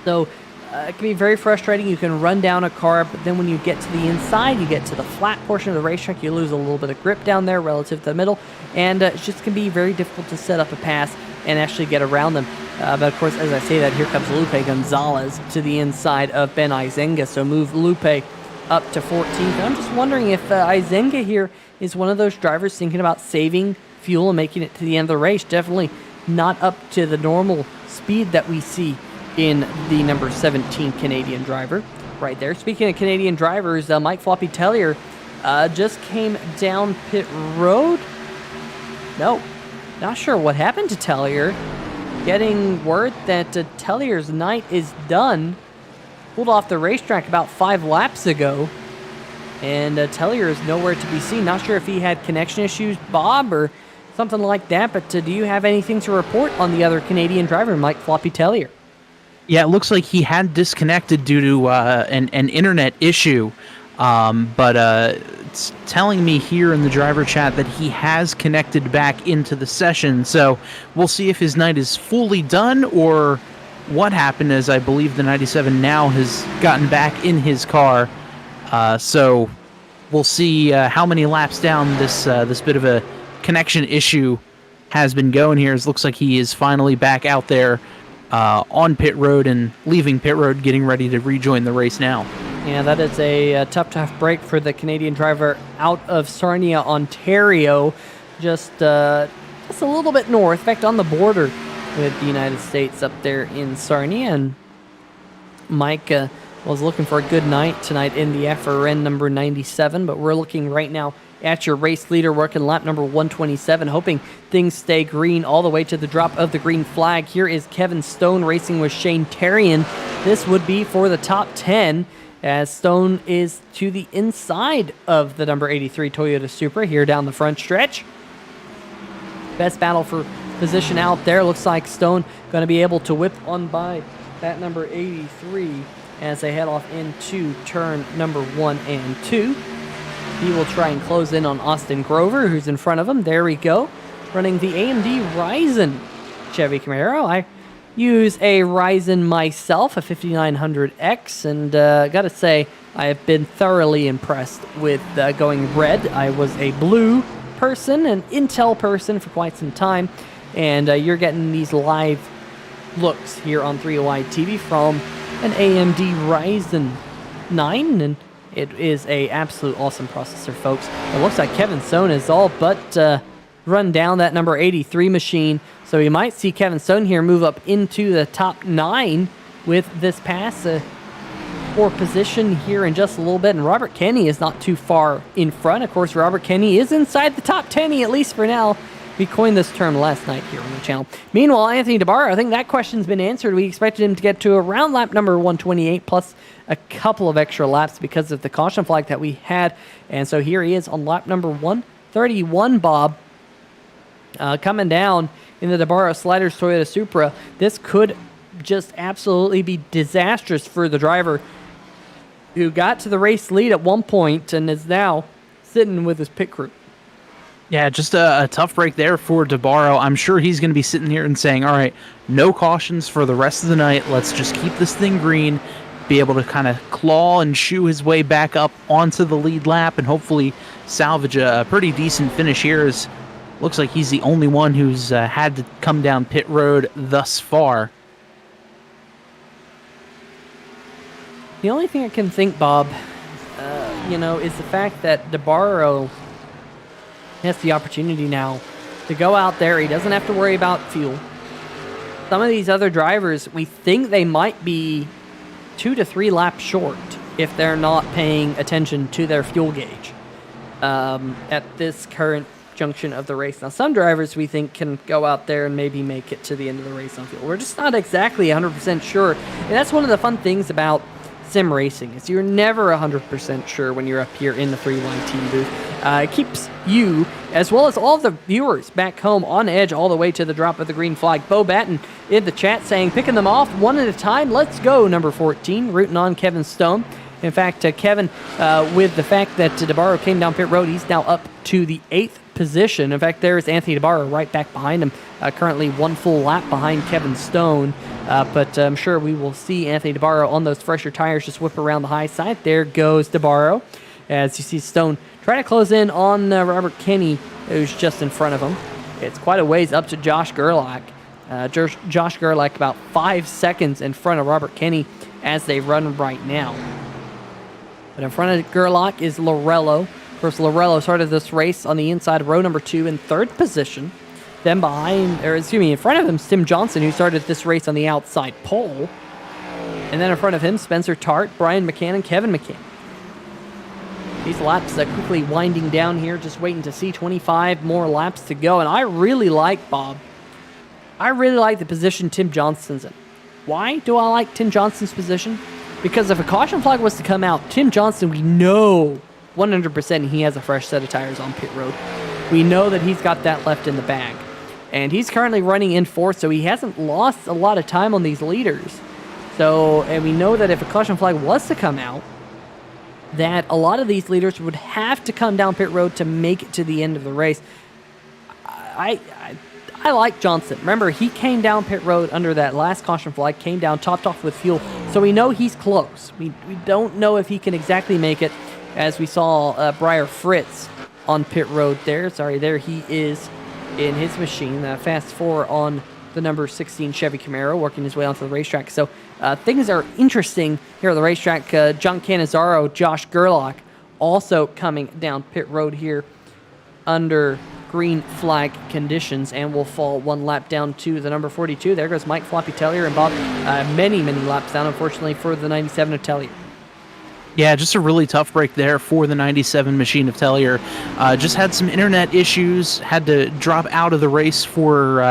So it can be very frustrating. You can run down a car, but then when you get to the inside, you get to the flat portion of the racetrack, you lose a little bit of grip down there relative to the middle, and it just can be very difficult to set up a pass and actually get around them. But of course, as I say that, here comes Lupe Gonzalez to the inside of Ben Izenga, so move Lupe up to 14th. And I'm just wondering if Izenga here is one of those drivers thinking about saving fuel and making it to the end of the race. Definitely not up to the normal speed that we see in the number 17 Canadian driver right there. Speaking of Canadian drivers, Mike Floppy Tellier just came down pit road. No, not sure what happened to Tellier. Getting word that Tellier's night is done. Pulled off the racetrack about 5 laps ago, and Tellier is nowhere to be seen. Not sure if he had connection issues, Bob, or something like that, but do you have anything to report on the other Canadian driver, Mike Floppy Tellier? Yeah, it looks like he had disconnected due to an internet issue, but it's telling me here in the driver chat that he has connected back into the session, so we'll see if his night is fully done or what happened, as I believe the 97 now has gotten back in his car. So we'll see how many laps down this bit of a connection issue has been going here. It looks like he is finally back out there on pit road and leaving pit road, getting ready to rejoin the race now. Yeah, that is a tough break for the Canadian driver out of Sarnia, Ontario, just a little bit north, in fact, on the border with the United States up there in Sarnia. And Mike was looking for a good night tonight in the FRN number 97, but we're looking right now at your race leader working lap number 127, hoping things stay green all the way to the drop of the green flag. Here is Kevin Stone racing with Shane Terrian. This would be for the top 10, as Stone is to the inside of the number 83 Toyota Supra here down the front stretch. Best battle for position out there. Looks like Stone going to be able to whip on by that number 83 as they head off into turn number 1 and 2. He will try and close in on Austin Grover, who's in front of him. There we go. Running the AMD Ryzen Chevy Camaro. I use a Ryzen myself, a 5900X, and gotta say, I have been thoroughly impressed with going red. I was a blue person, an Intel person for quite some time, and you're getting these live looks here on 3OI TV from an AMD Ryzen 9, and it is a absolute awesome processor, folks. It looks like Kevin Stone is all but run down that number 83 machine. So we might see Kevin Stone here move up into the top 9 with this pass for position here in just a little bit. And Robert Kenny is not too far in front. Of course, Robert Kenny is inside the top 10, at least for now. We coined this term last night here on the channel. Meanwhile, Anthony DeBarro, I think that question's been answered. We expected him to get to around lap number 128 plus a couple of extra laps because of the caution flag that we had. And so here he is on lap number 131, Bob. Coming down in the DeBarro Sliders Toyota Supra. This could just absolutely be disastrous for the driver who got to the race lead at one point and is now sitting with his pit crew. Yeah, just a tough break there for DeBarro. I'm sure he's going to be sitting here and saying, all right, no cautions for the rest of the night. Let's just keep this thing green, be able to kind of claw and shoo his way back up onto the lead lap and hopefully salvage a pretty decent finish here. As looks like he's the only one who's had to come down pit road thus far. The only thing I can think, Bob, is the fact that DeBarro has the opportunity now to go out there. He doesn't have to worry about fuel. Some of these other drivers, we think they might be 2 to 3 laps short if they're not paying attention to their fuel gauge at this current junction of the race. Now, some drivers we think can go out there and maybe make it to the end of the race on fuel. We're just not exactly 100% sure. And that's one of the fun things about sim racing is you're never 100% sure when you're up here in the free wide team booth. It keeps you, as well as all the viewers back home, on edge all the way to the drop of the green flag. Bo Batten in the chat saying, picking them off one at a time. Let's go, number 14, rooting on Kevin Stone. In fact, Kevin, with the fact that DeBarro came down pit road, he's now up to the 8th position. In fact, there's Anthony DeBarro right back behind him, currently one full lap behind Kevin Stone. But I'm sure we will see Anthony DeBarro on those fresher tires just whip around the high side. There goes DeBarro, as you see Stone trying to close in on Robert Kenny, who's just in front of him. It's quite a ways up to Josh Gerlach. Josh Gerlach about 5 seconds in front of Robert Kenny as they run right now. But in front of Gerlach is Lorello. Of course, Lorello started this race on the inside of row number 2 in 3rd position. Then in front of him is Tim Johnson, who started this race on the outside pole. And then in front of him, Spencer Tart, Brian McCann, and Kevin McCann. These laps quickly winding down here, just waiting to see 25 more laps to go. And I really like, Bob, the position Tim Johnson's in. Why do I like Tim Johnson's position? Because if a caution flag was to come out, Tim Johnson, we know 100% he has a fresh set of tires on pit road. We know that he's got that left in the bag. And he's currently running in 4th, so he hasn't lost a lot of time on these leaders. And we know that if a caution flag was to come out, that a lot of these leaders would have to come down pit road to make it to the end of the race. I like Johnson. Remember, he came down pit road under that last caution flag, came down, topped off with fuel, so we know he's close. We don't know if he can exactly make it, as we saw Breyer Fritz on pit road there. There he is in his machine, fast 4 on the number 16 Chevy Camaro, working his way onto the racetrack. So things are interesting here at the racetrack. John Cannizzaro, Josh Gerlach also coming down pit road here under green flag conditions, and will fall 1 lap down to the number 42. There goes Mike Floppy Tellier, and Bob, many laps down, unfortunately, for the 97 of Tellier. Yeah, just a really tough break there for the 97 machine of Tellier. Just had some internet issues, had to drop out of the race for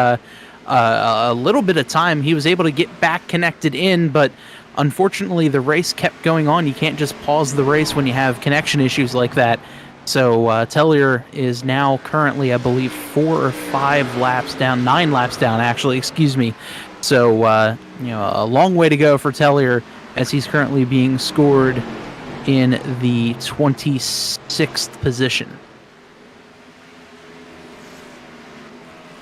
a little bit of time. He was able to get back connected in, but unfortunately the race kept going on. You can't just pause the race when you have connection issues like that. So Tellier is now currently, I believe, 4 or 5 laps down, 9 laps down, actually, excuse me. So, a long way to go for Tellier, as he's currently being scored in the 26th position.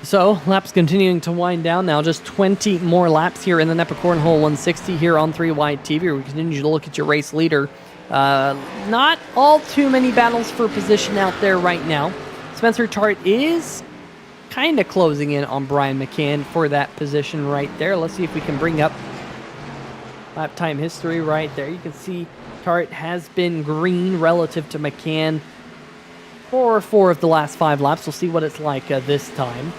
So, laps continuing to wind down now. Just 20 more laps here in the NEPA Cornhole 160 here on 3 Wide TV. We continue to look at your race leader. Not all too many battles for position out there right now. Spencer Tart is kind of closing in on Brian McCann for that position right there. Let's see if we can bring up lap time history right there. You can see Tart has been green relative to McCann 4 of the last 5 laps. We'll see what it's like this time.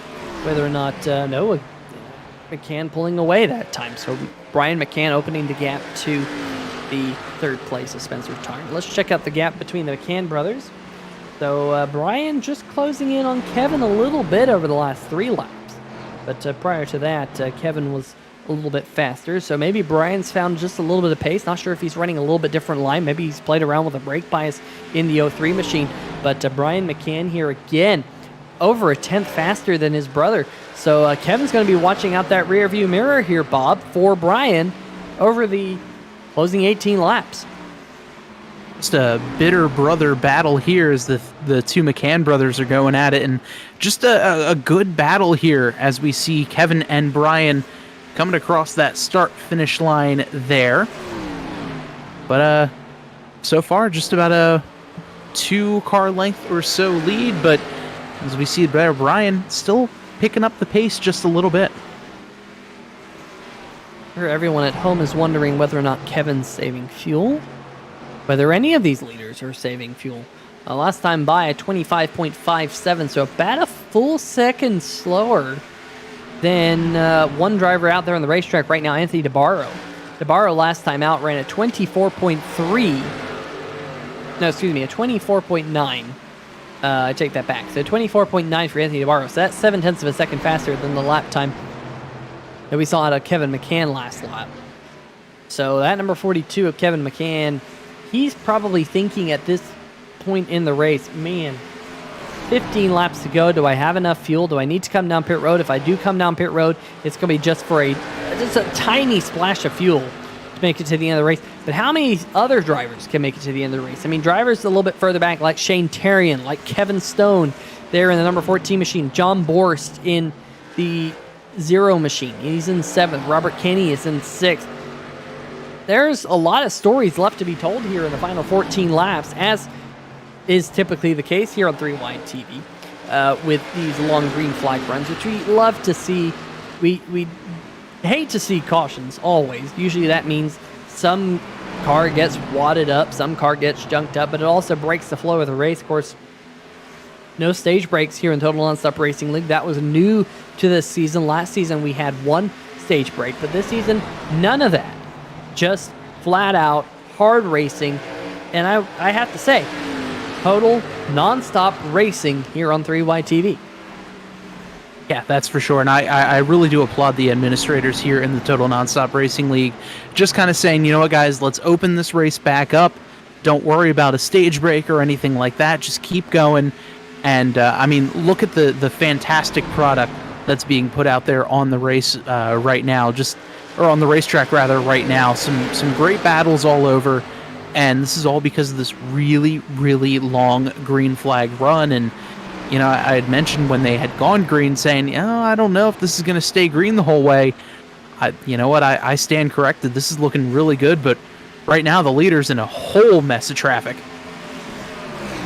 Whether or not, no, McCann pulling away that time. So Brian McCann opening the gap to the 3rd place of Spencer Tart. Let's check out the gap between the McCann brothers. So Brian just closing in on Kevin a little bit over the last 3 laps. But prior to that, Kevin was a little bit faster. So maybe Brian's found just a little bit of pace. Not sure if he's running a little bit different line. Maybe he's played around with a brake bias in the 03 machine. But Brian McCann here again, over a 10th faster than his brother. So Kevin's going to be watching out that rear view mirror here, Bob, for Brian over the closing 18 laps. Just a bitter brother battle here as the 2 McCann brothers are going at it, and just a good battle here as we see Kevin and Brian coming across that start-finish line there. But so far, just about a 2-car length or so lead, but as we see there, Brian still picking up the pace just a little bit. Sure, everyone at home is wondering whether or not Kevin's saving fuel, whether any of these leaders are saving fuel. Last time by at 25.57, so about a full second slower than one driver out there on the racetrack right now, Anthony DeBarro. DeBarro last time out ran at 24.3. No, excuse me, a 24.9. I take that back. So 24.9 for Anthony DeBarro. So that's 0.7 of a second faster than the lap time that we saw out of Kevin McCann last lap. So that number 42 of Kevin McCann, he's probably thinking at this point in the race, man, 15 laps to go. Do I have enough fuel? Do I need to come down pit road? If I do come down pit road, it's going to be just for just a tiny splash of fuel to make it to the end of the race. But how many other drivers can make it to the end of the race? I mean, drivers a little bit further back, like Shane Terrian, like Kevin Stone there in the number 14 machine, John Borst in the 0 machine. He's in 7th. Robert Kenny is in 6th. There's a lot of stories left to be told here in the final 14 laps, as is typically the case here on 3 Wide TV with these long green flag runs, which we love to see. We hate to see cautions always. Usually that means some car gets wadded up, some car gets junked up, but it also breaks the flow of the race. Of course, no stage breaks here in Total Nonstop Racing League. That was new to this season. Last season we had 1 stage break, but this season none of that. Just flat out hard racing, and I have to say, total non-stop racing here on 3Y TV. Yeah, that's for sure. And I really do applaud the administrators here in the Total Nonstop Racing League. Just kind of saying, you know what, guys, let's open this race back up. Don't worry about a stage break or anything like that. Just keep going. And, I mean, look at the fantastic product that's being put out there on the race right now. Or on the racetrack, rather, right now. Some great battles all over. And this is all because of this really, really long green flag run. And, you know, I had mentioned when they had gone green saying, oh, I don't know if this is going to stay green the whole way. You know what? I stand corrected. This is looking really good. But right now, the leader's in a whole mess of traffic.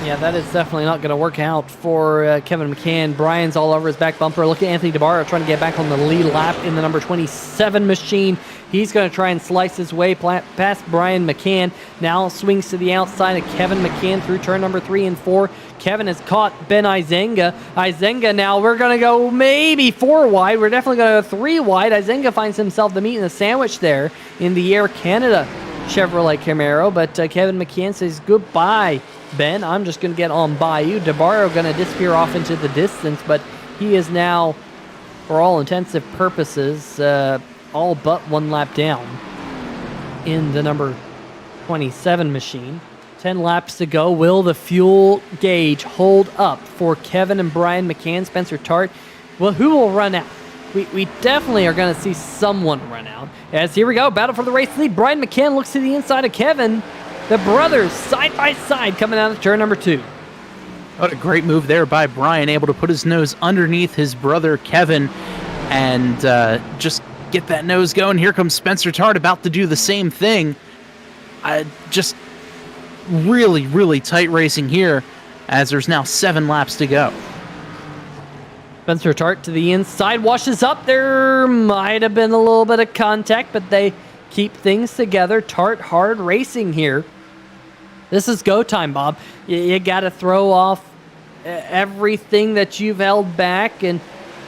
Yeah, that is definitely not going to work out for Kevin McCann. Brian's all over his back bumper. Look at Anthony DeBarro trying to get back on the lead lap in the number 27 machine. He's going to try and slice his way past Brian McCann. Now swings to the outside of Kevin McCann through turn number 3 and 4. Kevin has caught Ben Izenga. Izenga now, we're going to go maybe 4 wide. We're definitely going to go 3 wide. Izenga finds himself the meat in the sandwich there in the Air Canada Chevrolet Camaro. But Kevin McCann says, goodbye, Ben. I'm just going to get on by you. DeBarro going to disappear off into the distance, but he is now, for all intensive purposes, all but 1 lap down in the number 27 machine. 10 laps to go. Will the fuel gauge hold up for Kevin and Brian McCann, Spencer Tart? Well, who will run out? We definitely are going to see someone run out. As here we go, battle for the race lead. Brian McCann looks to the inside of Kevin. The brothers side by side coming out of turn number 2. What a great move there by Brian, able to put his nose underneath his brother Kevin and just get that nose going. Here comes Spencer Tart about to do the same thing. Just really, really tight racing here as there's now 7 laps to go. Spencer Tart to the inside, washes up. There might have been a little bit of contact, but they keep things together. Tart hard racing here. This is go time, Bob. You got to throw off everything that you've held back, and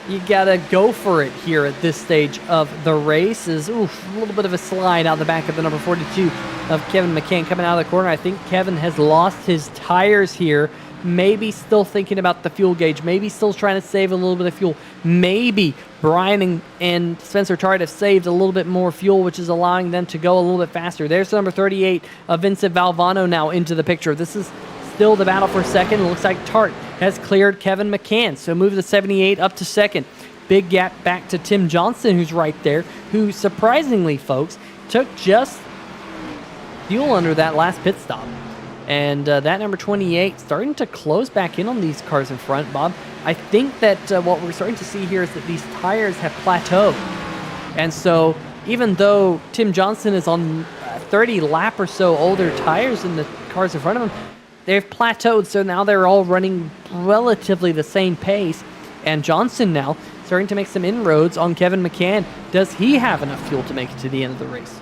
you gotta go for it here at this stage of the race. Is a little bit of a slide out the back of the number 42 of Kevin McCann coming out of the corner. I think Kevin has lost his tires here. Maybe still thinking about the fuel gauge. Maybe still trying to save a little bit of fuel. Maybe Brian and Spencer Tart have saved a little bit more fuel, which is allowing them to go a little bit faster. There's the number 38 of Vincent Valvano now into the picture. This is still the battle for second. It looks like Tart has cleared Kevin McCann. So move the 78 up to second. Big gap back to Tim Johnson, who's right there, who surprisingly, folks, took just fuel under that last pit stop. And that number 28 starting to close back in on these cars in front, Bob. I think that what we're starting to see here is that these tires have plateaued. And so even though Tim Johnson is on 30 lap or so older tires than the cars in front of him, they've plateaued. So now they're all running relatively the same pace. And Johnson now starting to make some inroads on Kevin McCann. Does he have enough fuel to make it to the end of the race?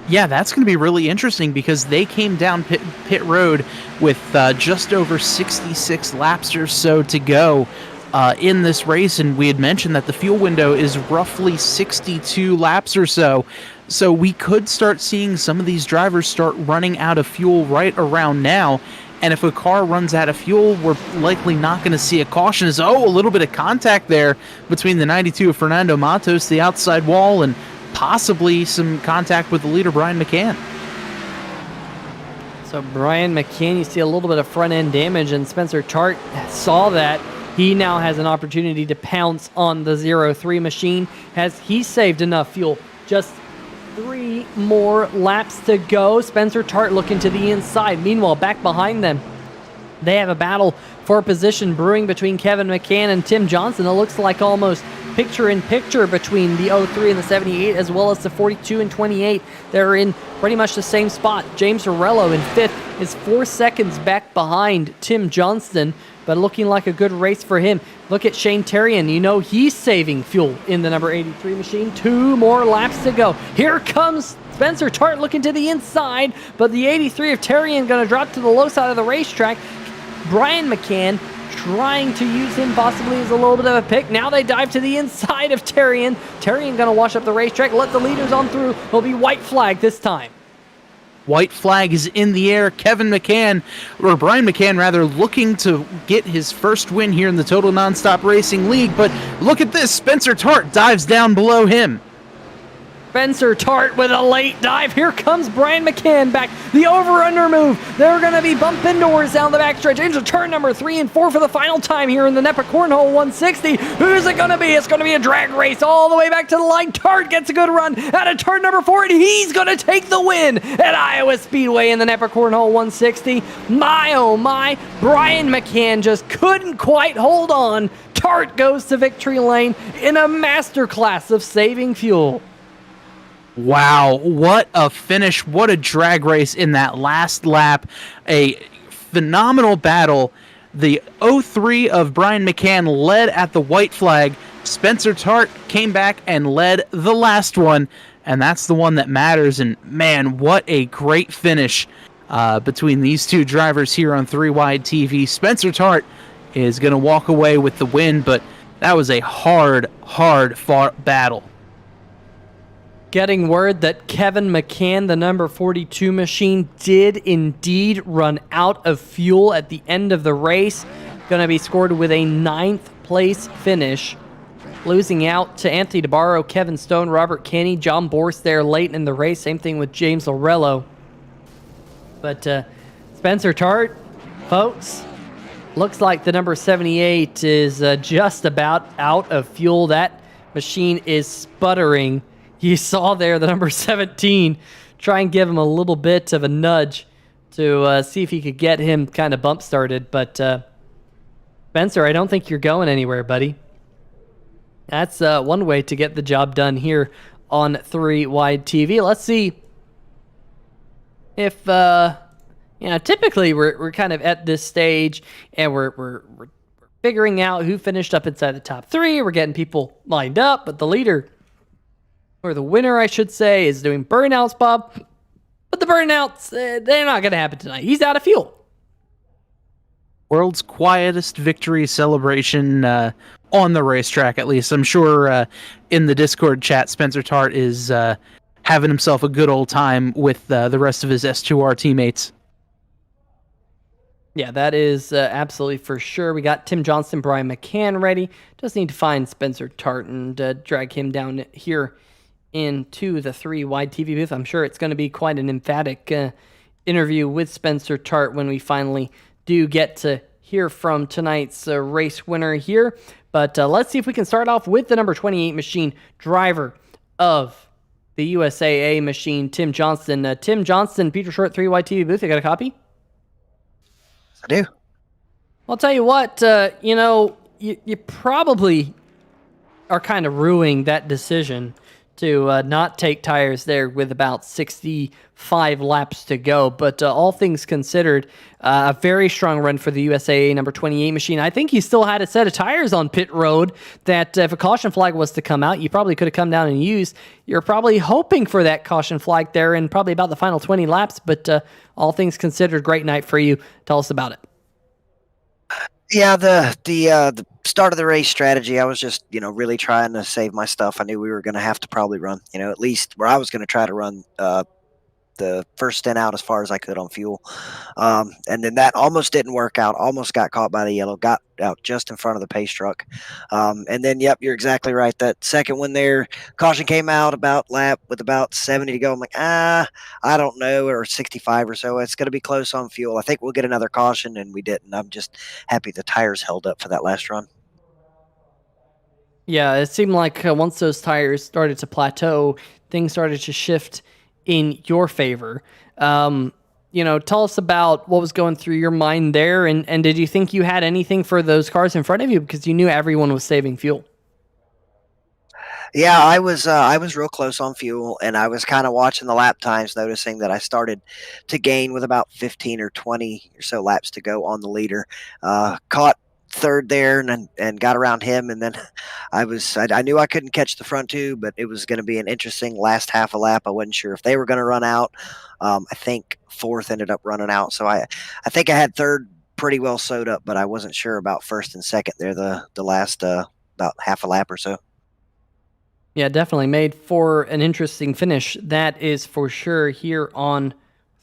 Yeah, that's going to be really interesting because they came down pit road with just over 66 laps or so to go in this race, and we had mentioned that the fuel window is roughly 62 laps or so. So we could start seeing some of these drivers start running out of fuel right around now. And if a car runs out of fuel, we're likely not going to see a caution. A little bit of contact there between the 92 of Fernando Matos, the outside wall, and possibly some contact with the leader, Brian McCann. So Brian McCann, you see a little bit of front end damage, and Spencer Tart saw that. He now has an opportunity to pounce on the 03 machine. Has he saved enough fuel? Just 3 more laps to go. Spencer Tart looking to the inside. Meanwhile, back behind them, they have a battle for position brewing between Kevin McCann and Tim Johnson. It looks like almost picture-in-picture between the 03 and the 78, as well as the 42 and 28. They're in pretty much the same spot. James Arello in 5th is 4 seconds back behind Tim Johnson, but looking like a good race for him. Look at Shane Terrian. You know he's saving fuel in the number 83 machine. 2 more laps to go. Here comes Spencer Tart looking to the inside, but the 83 of Terrian going to drop to the low side of the racetrack. Brian McCann trying to use him possibly as a little bit of a pick. Now they dive to the inside of Terrian. Terrian going to wash up the racetrack, let the leaders on through. It'll be white flag this time. White flag is in the air. Brian McCann rather, looking to get his first win here in the Total Nonstop Racing League. But look at this. Spencer Tart dives down below him. Spencer Tart with a late dive. Here comes Brian McCann back. The over-under move. They're going to be bumping doors down the backstretch into turn number 3 and 4 for the final time here in the NEPA Cornhole 160. Who's it going to be? It's going to be a drag race all the way back to the line. Tart gets a good run out of turn number 4, and he's going to take the win at Iowa Speedway in the NEPA Cornhole 160. My, oh my, Brian McCann just couldn't quite hold on. Tart goes to victory lane in a masterclass of saving fuel. Wow, what a finish. What a drag race in that last lap. A phenomenal battle. The 03 of Brian McCann led at the white flag. Spencer Tart came back and led the last one, and that's the one that matters. And man, what a great finish between these two drivers here on 3 Wide TV. Spencer Tart is going to walk away with the win, but that was a hard fought battle. Getting word that Kevin McCann, the number 42 machine, did indeed run out of fuel at the end of the race. Going to be scored with a 9th place finish. Losing out to Anthony DeBarro, Kevin Stone, Robert Kenny, John Borst there late in the race. Same thing with James Lorello. But Spencer Tart, folks, looks like the number 78 is just about out of fuel. That machine is sputtering. You saw there the number 17 try and give him a little bit of a nudge to see if he could get him kind of bump started. But Spencer, I don't think you're going anywhere, buddy. That's one way to get the job done here on 3 Wide TV. Let's see if, typically we're kind of at this stage and we're figuring out who finished up inside the top 3. We're getting people lined up, but the leader, or the winner, I should say, is doing burnouts, Bob. But the burnouts, they're not going to happen tonight. He's out of fuel. World's quietest victory celebration on the racetrack, at least. I'm sure in the Discord chat, Spencer Tart is having himself a good old time with the rest of his S2R teammates. Yeah, that is absolutely for sure. We got Tim Johnston, Brian McCann ready. Just need to find Spencer Tart and drag him down here into the 3 wide TV booth. I'm sure it's going to be quite an emphatic interview with Spencer Tart when we finally do get to hear from tonight's race winner here. But let's see if we can start off with the number 28 machine, driver of the USAA machine, Tim Johnston. Tim Johnston, Peter Short, 3 wide TV booth. You got a copy? I do. I'll tell you what, you probably are kind of ruining that decision to not take tires there with about 65 laps to go. But all things considered, a very strong run for the USAA number 28 machine. I think you still had a set of tires on pit road that if a caution flag was to come out, you probably could have come down and used. You're probably hoping for that caution flag there in probably about the final 20 laps. But all things considered, great night for you. Tell us about it. Yeah, the start of the race strategy, I was just, really trying to save my stuff. I knew we were going to have to probably run, at least where I was going to try to run the first stint out as far as I could on fuel. And then that almost didn't work out, almost got caught by the yellow, got out just in front of the pace truck. And then, yep, you're exactly right. That second one there, caution came out about lap with about 70 to go. I'm like, I don't know, or 65 or so. It's going to be close on fuel. I think we'll get another caution, and we didn't. I'm just happy the tires held up for that last run. Yeah, it seemed like once those tires started to plateau, things started to shift in your favor. Tell us about what was going through your mind there, and did you think you had anything for those cars in front of you because you knew everyone was saving fuel? Yeah, I was real close on fuel, and I was kind of watching the lap times, noticing that I started to gain with about 15 or 20 or so laps to go on the leader. Caught third there and got around him, and then I knew I couldn't catch the front two, but it was going to be an interesting last half a lap. I wasn't sure if they were going to run out. I think fourth ended up running out, so I think I had third pretty well sewed up, but I wasn't sure about first and second there the last about half a lap or so. Yeah, definitely made for an interesting finish. That is for sure here on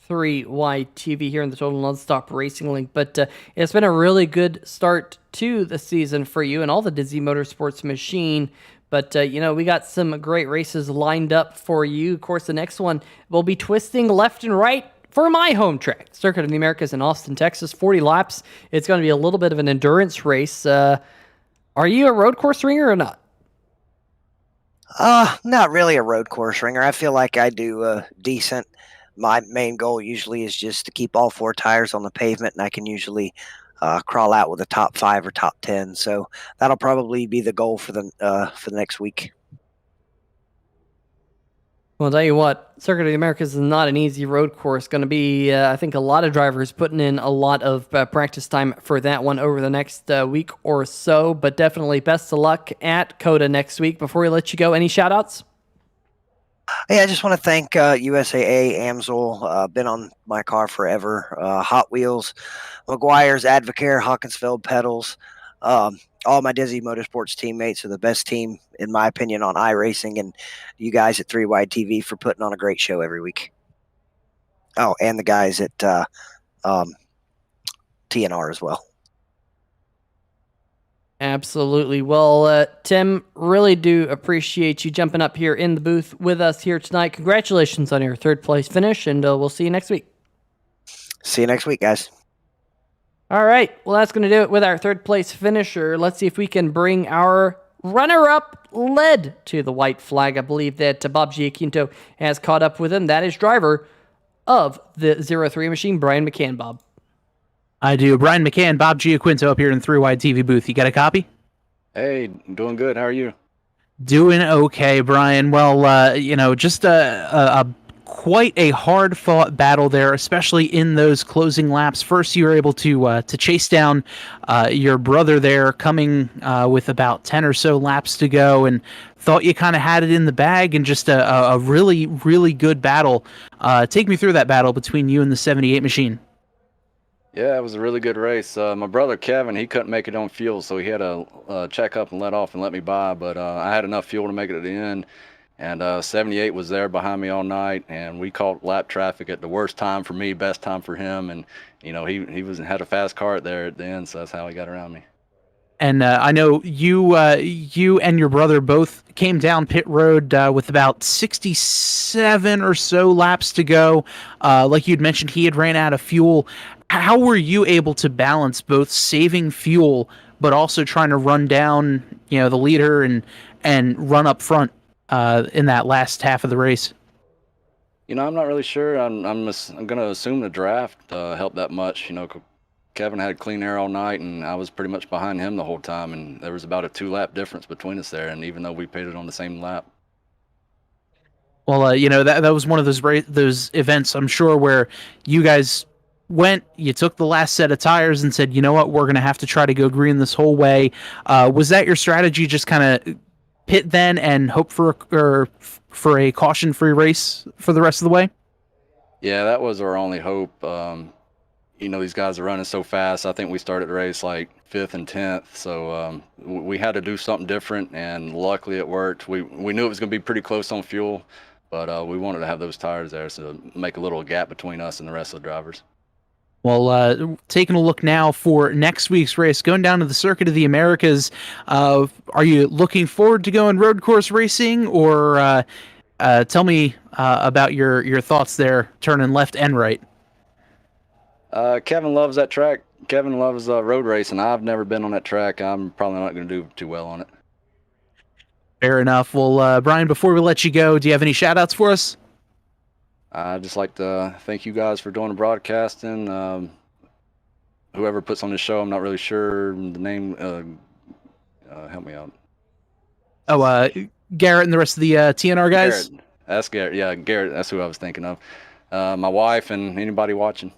3 wide TV here in the Total Nonstop Racing Link. But it's been a really good start to the season for you and all the Dizzy Motorsports machine. But, we got some great races lined up for you. Of course, the next one will be twisting left and right for my home track, Circuit of the Americas in Austin, Texas. 40 laps. It's going to be a little bit of an endurance race. Are you a road course ringer or not? Not really a road course ringer. I feel like I do decent. My main goal usually is just to keep all 4 tires on the pavement, and I can usually crawl out with a top 5 or top 10. So that'll probably be the goal for the next week. Well, I'll tell you what, Circuit of the Americas is not an easy road course. Going to be, I think, a lot of drivers putting in a lot of practice time for that one over the next week or so. But definitely best of luck at COTA next week. Before we let you go, any shout-outs? Hey, I just want to thank USAA, Amsoil, been on my car forever, Hot Wheels, McGuire's, Advocare, Hawkinsville, Pedals. All my Dizzy Motorsports teammates are the best team, in my opinion, on iRacing, and you guys at 3 Wide TV for putting on a great show every week. Oh, and the guys at TNR as well. Absolutely. Well, Tim, really do appreciate you jumping up here in the booth with us here tonight. Congratulations on your 3rd place finish, and we'll see you next week. See you next week, guys. All right. Well, that's going to do it with our 3rd place finisher. Let's see if we can bring our runner-up led to the white flag. I believe that Bob Giaquinto has caught up with him. That is driver of the 03 machine, Brian McCann. Bob. I do. Brian McCann, Bob Giaquinto up here in 3 Wide TV booth. You got a copy? Hey, doing good. How are you? Doing okay, Brian. Well, just a quite a hard-fought battle there, especially in those closing laps. First, you were able to chase down your brother there, coming with about 10 or so laps to go, and thought you kind of had it in the bag, and just a really, really good battle. Take me through that battle between you and the 78 machine. Yeah, it was a really good race. My brother Kevin, he couldn't make it on fuel, so he had to check up and let off and let me by. But I had enough fuel to make it at the end. And 78 was there behind me all night, and we caught lap traffic at the worst time for me, best time for him. And he had a fast car there at the end, so that's how he got around me. And I know you and your brother both came down pit road with about 67 or so laps to go. Like you'd mentioned, he had ran out of fuel. How were you able to balance both saving fuel but also trying to run down, the leader and run up front in that last half of the race? I'm not really sure. I'm going to assume the draft helped that much. Kevin had clean air all night, and I was pretty much behind him the whole time, and there was about a 2-lap difference between us there, and even though we pitted on the same lap. Well, that was one of those events, I'm sure, where you guys you took the last set of tires and said, you know what, we're going to have to try to go green this whole way. Was that your strategy, just kind of pit then and hope for a caution-free race for the rest of the way? Yeah, that was our only hope. These guys are running so fast. I think we started the race like 5th and 10th, so we had to do something different, and luckily it worked. We knew it was going to be pretty close on fuel, but we wanted to have those tires there so make a little gap between us and the rest of the drivers. Well, taking a look now for next week's race, going down to the Circuit of the Americas, are you looking forward to going road course racing, or tell me about your thoughts there, turning left and right? Kevin loves that track. Kevin loves road racing. I've never been on that track. I'm probably not going to do too well on it. Fair enough. Well, Brian, before we let you go, do you have any shout-outs for us? I'd just like to thank you guys for doing the broadcasting. Whoever puts on the show, I'm not really sure the name. Help me out. Oh, Garrett and the rest of the TNR guys? Garrett. That's Garrett. Yeah, Garrett. That's who I was thinking of. My wife and anybody watching.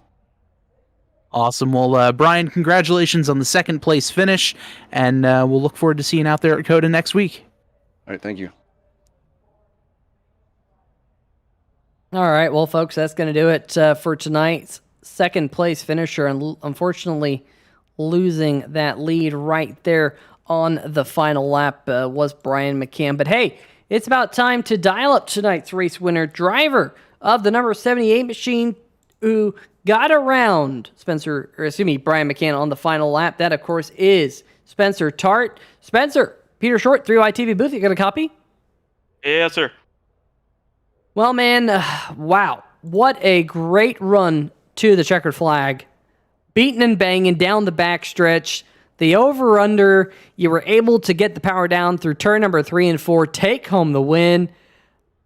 Awesome. Well, Brian, congratulations on the second place finish, and we'll look forward to seeing you out there at COTA next week. All right, thank you. All right, well, folks, that's going to do it for tonight's second place finisher, and unfortunately losing that lead right there on the final lap was Brian McCann. But hey, it's about time to dial up tonight's race winner, driver of the number 78 machine, who got around Brian McCann on the final lap. That, of course, is Spencer Tart. Spencer, Peter Short, 3YTV booth. You got a copy? Yes, sir. Well, man, wow. What a great run to the checkered flag. Beating and banging down the backstretch. The over-under, you were able to get the power down through turn number 3 and 4, take home the win.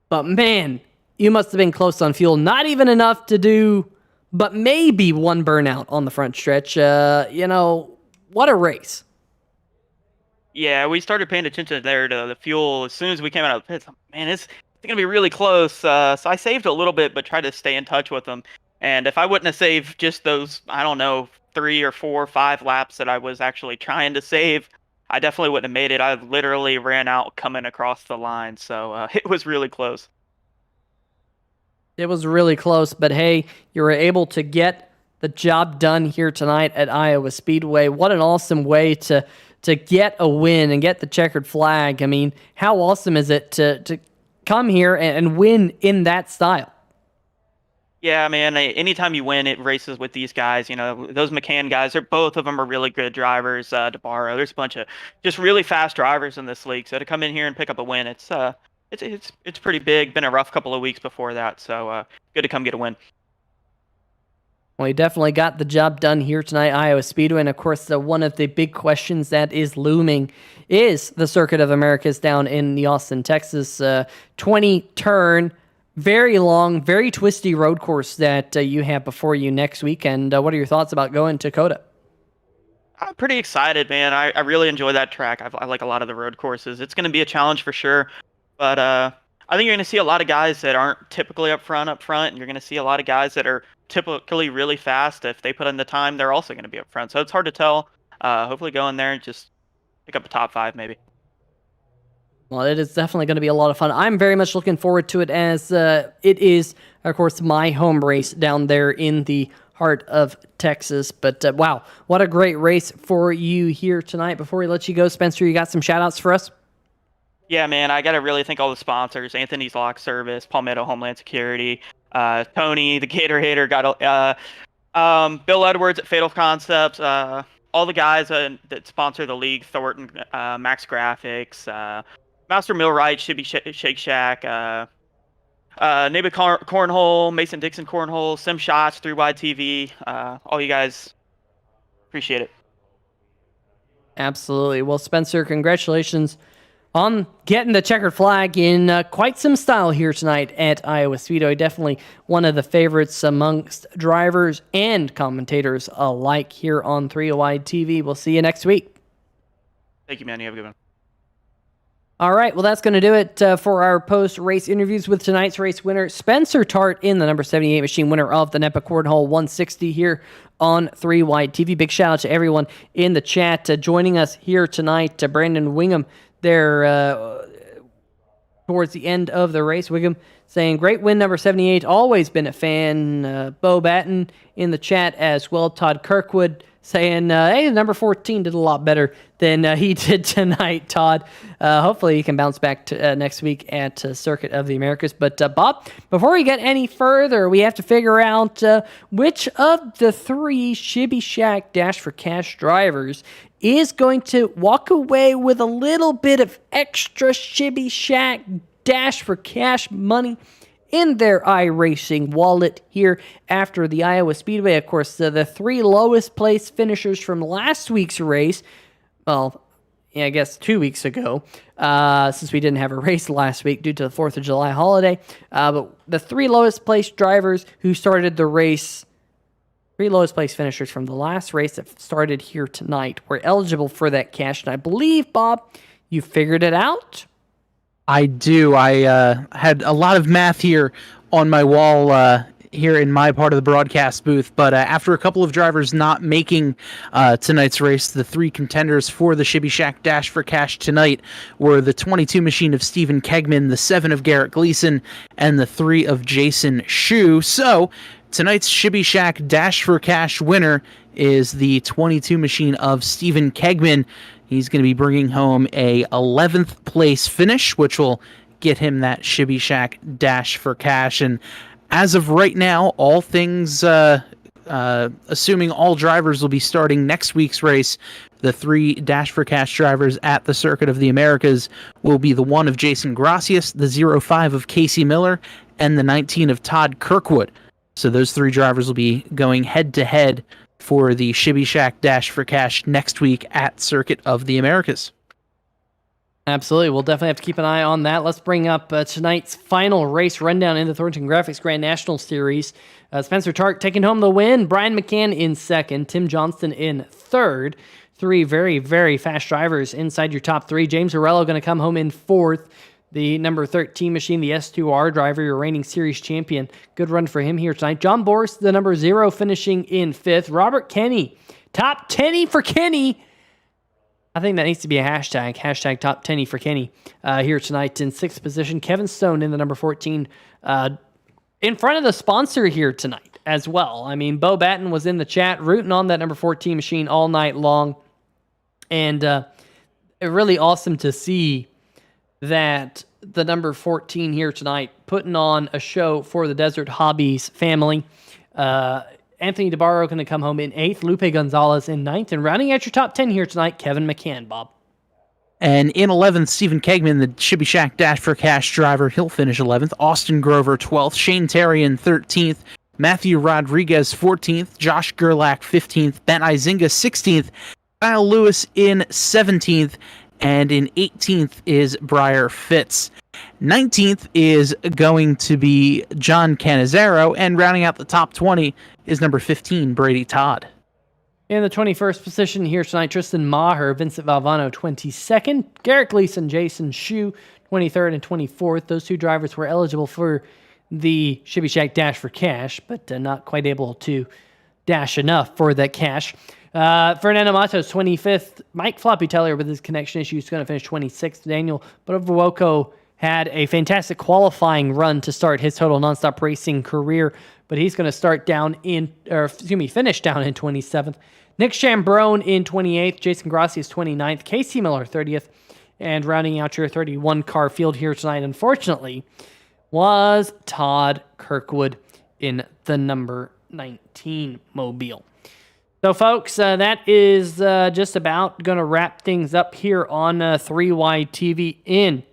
But, man, you must have been close on fuel. Not even enough to do, but maybe one burnout on the front stretch. What a race. Yeah, we started paying attention there to the fuel as soon as we came out of the pits. Man, it's going to be really close. So I saved a little bit, but tried to stay in touch with them. And if I wouldn't have saved just those, 3 or 4 or 5 laps that I was actually trying to save, I definitely wouldn't have made it. I literally ran out coming across the line. So it was really close. It was really close, but hey, you were able to get the job done here tonight at Iowa Speedway. What an awesome way to get a win and get the checkered flag. I mean, how awesome is it to come here and win in that style? Yeah, man, anytime you win, it races with these guys. Those McCann guys, both of them are really good drivers. DeBarro, there's a bunch of just really fast drivers in this league. So to come in here and pick up a win, it's pretty big. Been a rough couple of weeks before that, so good to come get a win. Well, you definitely got the job done here tonight, Iowa Speedway. And of course, one of the big questions that is looming is the Circuit of Americas down in the Austin, Texas 20-turn, very long, very twisty road course that you have before you next weekend. What are your thoughts about going to COTA? I'm pretty excited, man. I really enjoy that track. I like a lot of the road courses. It's going to be a challenge for sure. But I think you're going to see a lot of guys that aren't typically up front, and you're going to see a lot of guys that are typically really fast. If they put in the time, they're also going to be up front. So it's hard to tell. Hopefully go in there and just pick up a top 5 maybe. Well, it is definitely going to be a lot of fun. I'm very much looking forward to it, as it is, of course, my home race down there in the heart of Texas. But wow, what a great race for you here tonight. Before we let you go, Spencer, you got some shout outs for us? Yeah, man, I got to really thank all the sponsors: Anthony's Lock Service, Palmetto Homeland Security, Tony, the Gator Hater, Bill Edwards at Fatal Concepts, all the guys that sponsor the league: Thornton, Max Graphics, Master Millwright, Shibby Shake Shack, NEPA Cornhole, Mason Dixon Cornhole, Sim Shots, 3 Wide TV. All you guys, appreciate it. Absolutely. Well, Spencer, congratulations on getting the checkered flag in quite some style here tonight at Iowa Speedway. Definitely one of the favorites amongst drivers and commentators alike here on 3 Wide TV. We'll see you next week. Thank you, man. You have a good one. All right, well, that's going to do it for our post-race interviews with tonight's race winner, Spencer Tart, in the number 78 machine, winner of the NEPA Cornhole 160 here on 3 Wide TV. Big shout out to everyone in the chat joining us here tonight. Brandon Wingham there towards the end of the race. Wingham saying, great win, number 78. Always been a fan. Bo Batten in the chat as well. Todd Kirkwood saying, hey, number 14 did a lot better than he did tonight, Todd. Hopefully he can bounce back to, next week at Circuit of the Americas. But, Bob, before we get any further, we have to figure out which of the 3 Shibby Shack Dash for Cash drivers is going to walk away with a little bit of extra Shibby Shack Dash for Cash money in their iRacing wallet here after the Iowa Speedway. Of course, the 3 lowest place finishers from last week's race, well, yeah, I guess 2 weeks ago, since we didn't have a race last week due to the 4th of July holiday, but the 3 lowest place drivers who started the race, 3 lowest place finishers from the last race that started here tonight were eligible for that cash. And I believe, Bob, you figured it out? I do. I had a lot of math here on my wall here in my part of the broadcast booth, but after a couple of drivers not making tonight's race, the 3 contenders for the Shibby Shack Dash for Cash tonight were the 22 machine of Stephen Kegman, the 7 of Garrett Gleason, and the 3 of Jason Shue. So tonight's Shibby Shack Dash for Cash winner is the 22 machine of Stephen Kegman. He's going to be bringing home a 11th place finish, which will get him that Shibby Shack Dash for Cash. And as of right now, all things, assuming all drivers will be starting next week's race, the 3 Dash for Cash drivers at the Circuit of the Americas will be the 1 of Jason Gracias, the 05 of Casey Miller, and the 19 of Todd Kirkwood. So those 3 drivers will be going head-to-head for the Shibby Shack Dash for Cash next week at Circuit of the Americas. Absolutely. We'll definitely have to keep an eye on that. Let's bring up tonight's final race rundown in the Thornton Graphix Grand National Series. Spencer Tart taking home the win. Brian McCann in second. Tim Johnston in third. 3 very, very fast drivers inside your top 3. James Arello going to come home in fourth. The number 13 machine, the S2R driver, your reigning series champion. Good run for him here tonight. John Boris, the number 0, finishing in 5th. Robert Kenny, top 10 for Kenny. I think that needs to be a hashtag. Hashtag top 10 for Kenny here tonight in 6th position. Kevin Stone in the number 14 in front of the sponsor here tonight as well. I mean, Bo Batten was in the chat rooting on that number 14 machine all night long. And really awesome to see that the number 14 here tonight putting on a show for the Desert Hobbies family. Anthony DeBarro going to come home in 8th, Lupe Gonzalez in 9th, and rounding out your top 10 here tonight, Kevin McCann, Bob. And in 11th, Stephen Kegman, the Shibby Shack Dash for Cash driver, he'll finish 11th. Austin Grover, 12th. Shane Terry in 13th. Matthew Rodriguez, 14th. Josh Gerlach, 15th. Ben Izinga, 16th. Kyle Lewis in 17th. And in 18th is Briar Fitz. 19th is going to be John Canizaro, and rounding out the top 20 is number 15, Brady Todd. In the 21st position here tonight, Tristan Maher, Vincent Valvano, 22nd. Garrett Gleason, Jason Shue, 23rd and 24th. Those 2 drivers were eligible for the Shibby Shack Dash for Cash, but not quite able to dash enough for that cash. Fernando Matos, 25th. Mike Floppy Teller with his connection issues going to finish 26th. Daniel Borovoko had a fantastic qualifying run to start his total nonstop racing career. but he's going to finish down in 27th. Nick Chambrone in 28th, Jason Grossi is 29th, Casey Miller 30th, and rounding out your 31 car field here tonight, unfortunately, was Todd Kirkwood in the number 19 mobile. So, folks, that is just about going to wrap things up here on 3Y TV in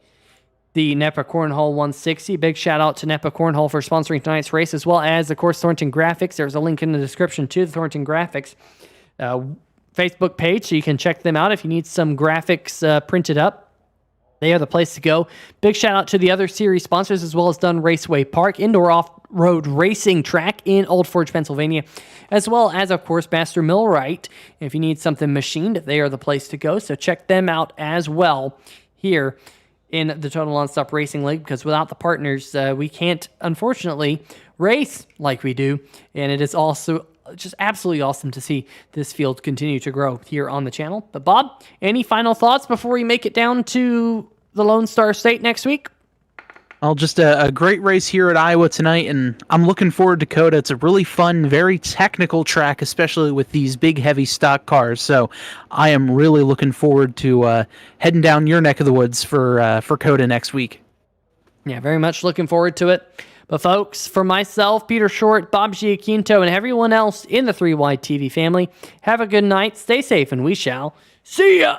the NEPA Cornhole 160. Big shout out to NEPA Cornhole for sponsoring tonight's race, as well as, of course, Thornton Graphix. There's a link in the description to the Thornton Graphix Facebook page, so you can check them out if you need some graphics printed up. They are the place to go. Big shout out to the other series sponsors, as well as Dunn Raceway Park, indoor off-road racing track in Old Forge, Pennsylvania, as well as, of course, Master Millwright. If you need something machined, they are the place to go. So check them out as well here in the Total Nonstop Racing League, because without the partners, we can't, unfortunately, race like we do. And it is also just absolutely awesome to see this field continue to grow here on the channel. But Bob, any final thoughts before we make it down to the Lone Star State next week? Well, just a great race here at Iowa tonight, and I'm looking forward to COTA. It's a really fun, very technical track, especially with these big, heavy stock cars. So I am really looking forward to heading down your neck of the woods for COTA next week. Yeah, very much looking forward to it. But folks, for myself, Peter Short, Bob Giaquinto, and everyone else in the 3Y TV family, have a good night, stay safe, and we shall see ya!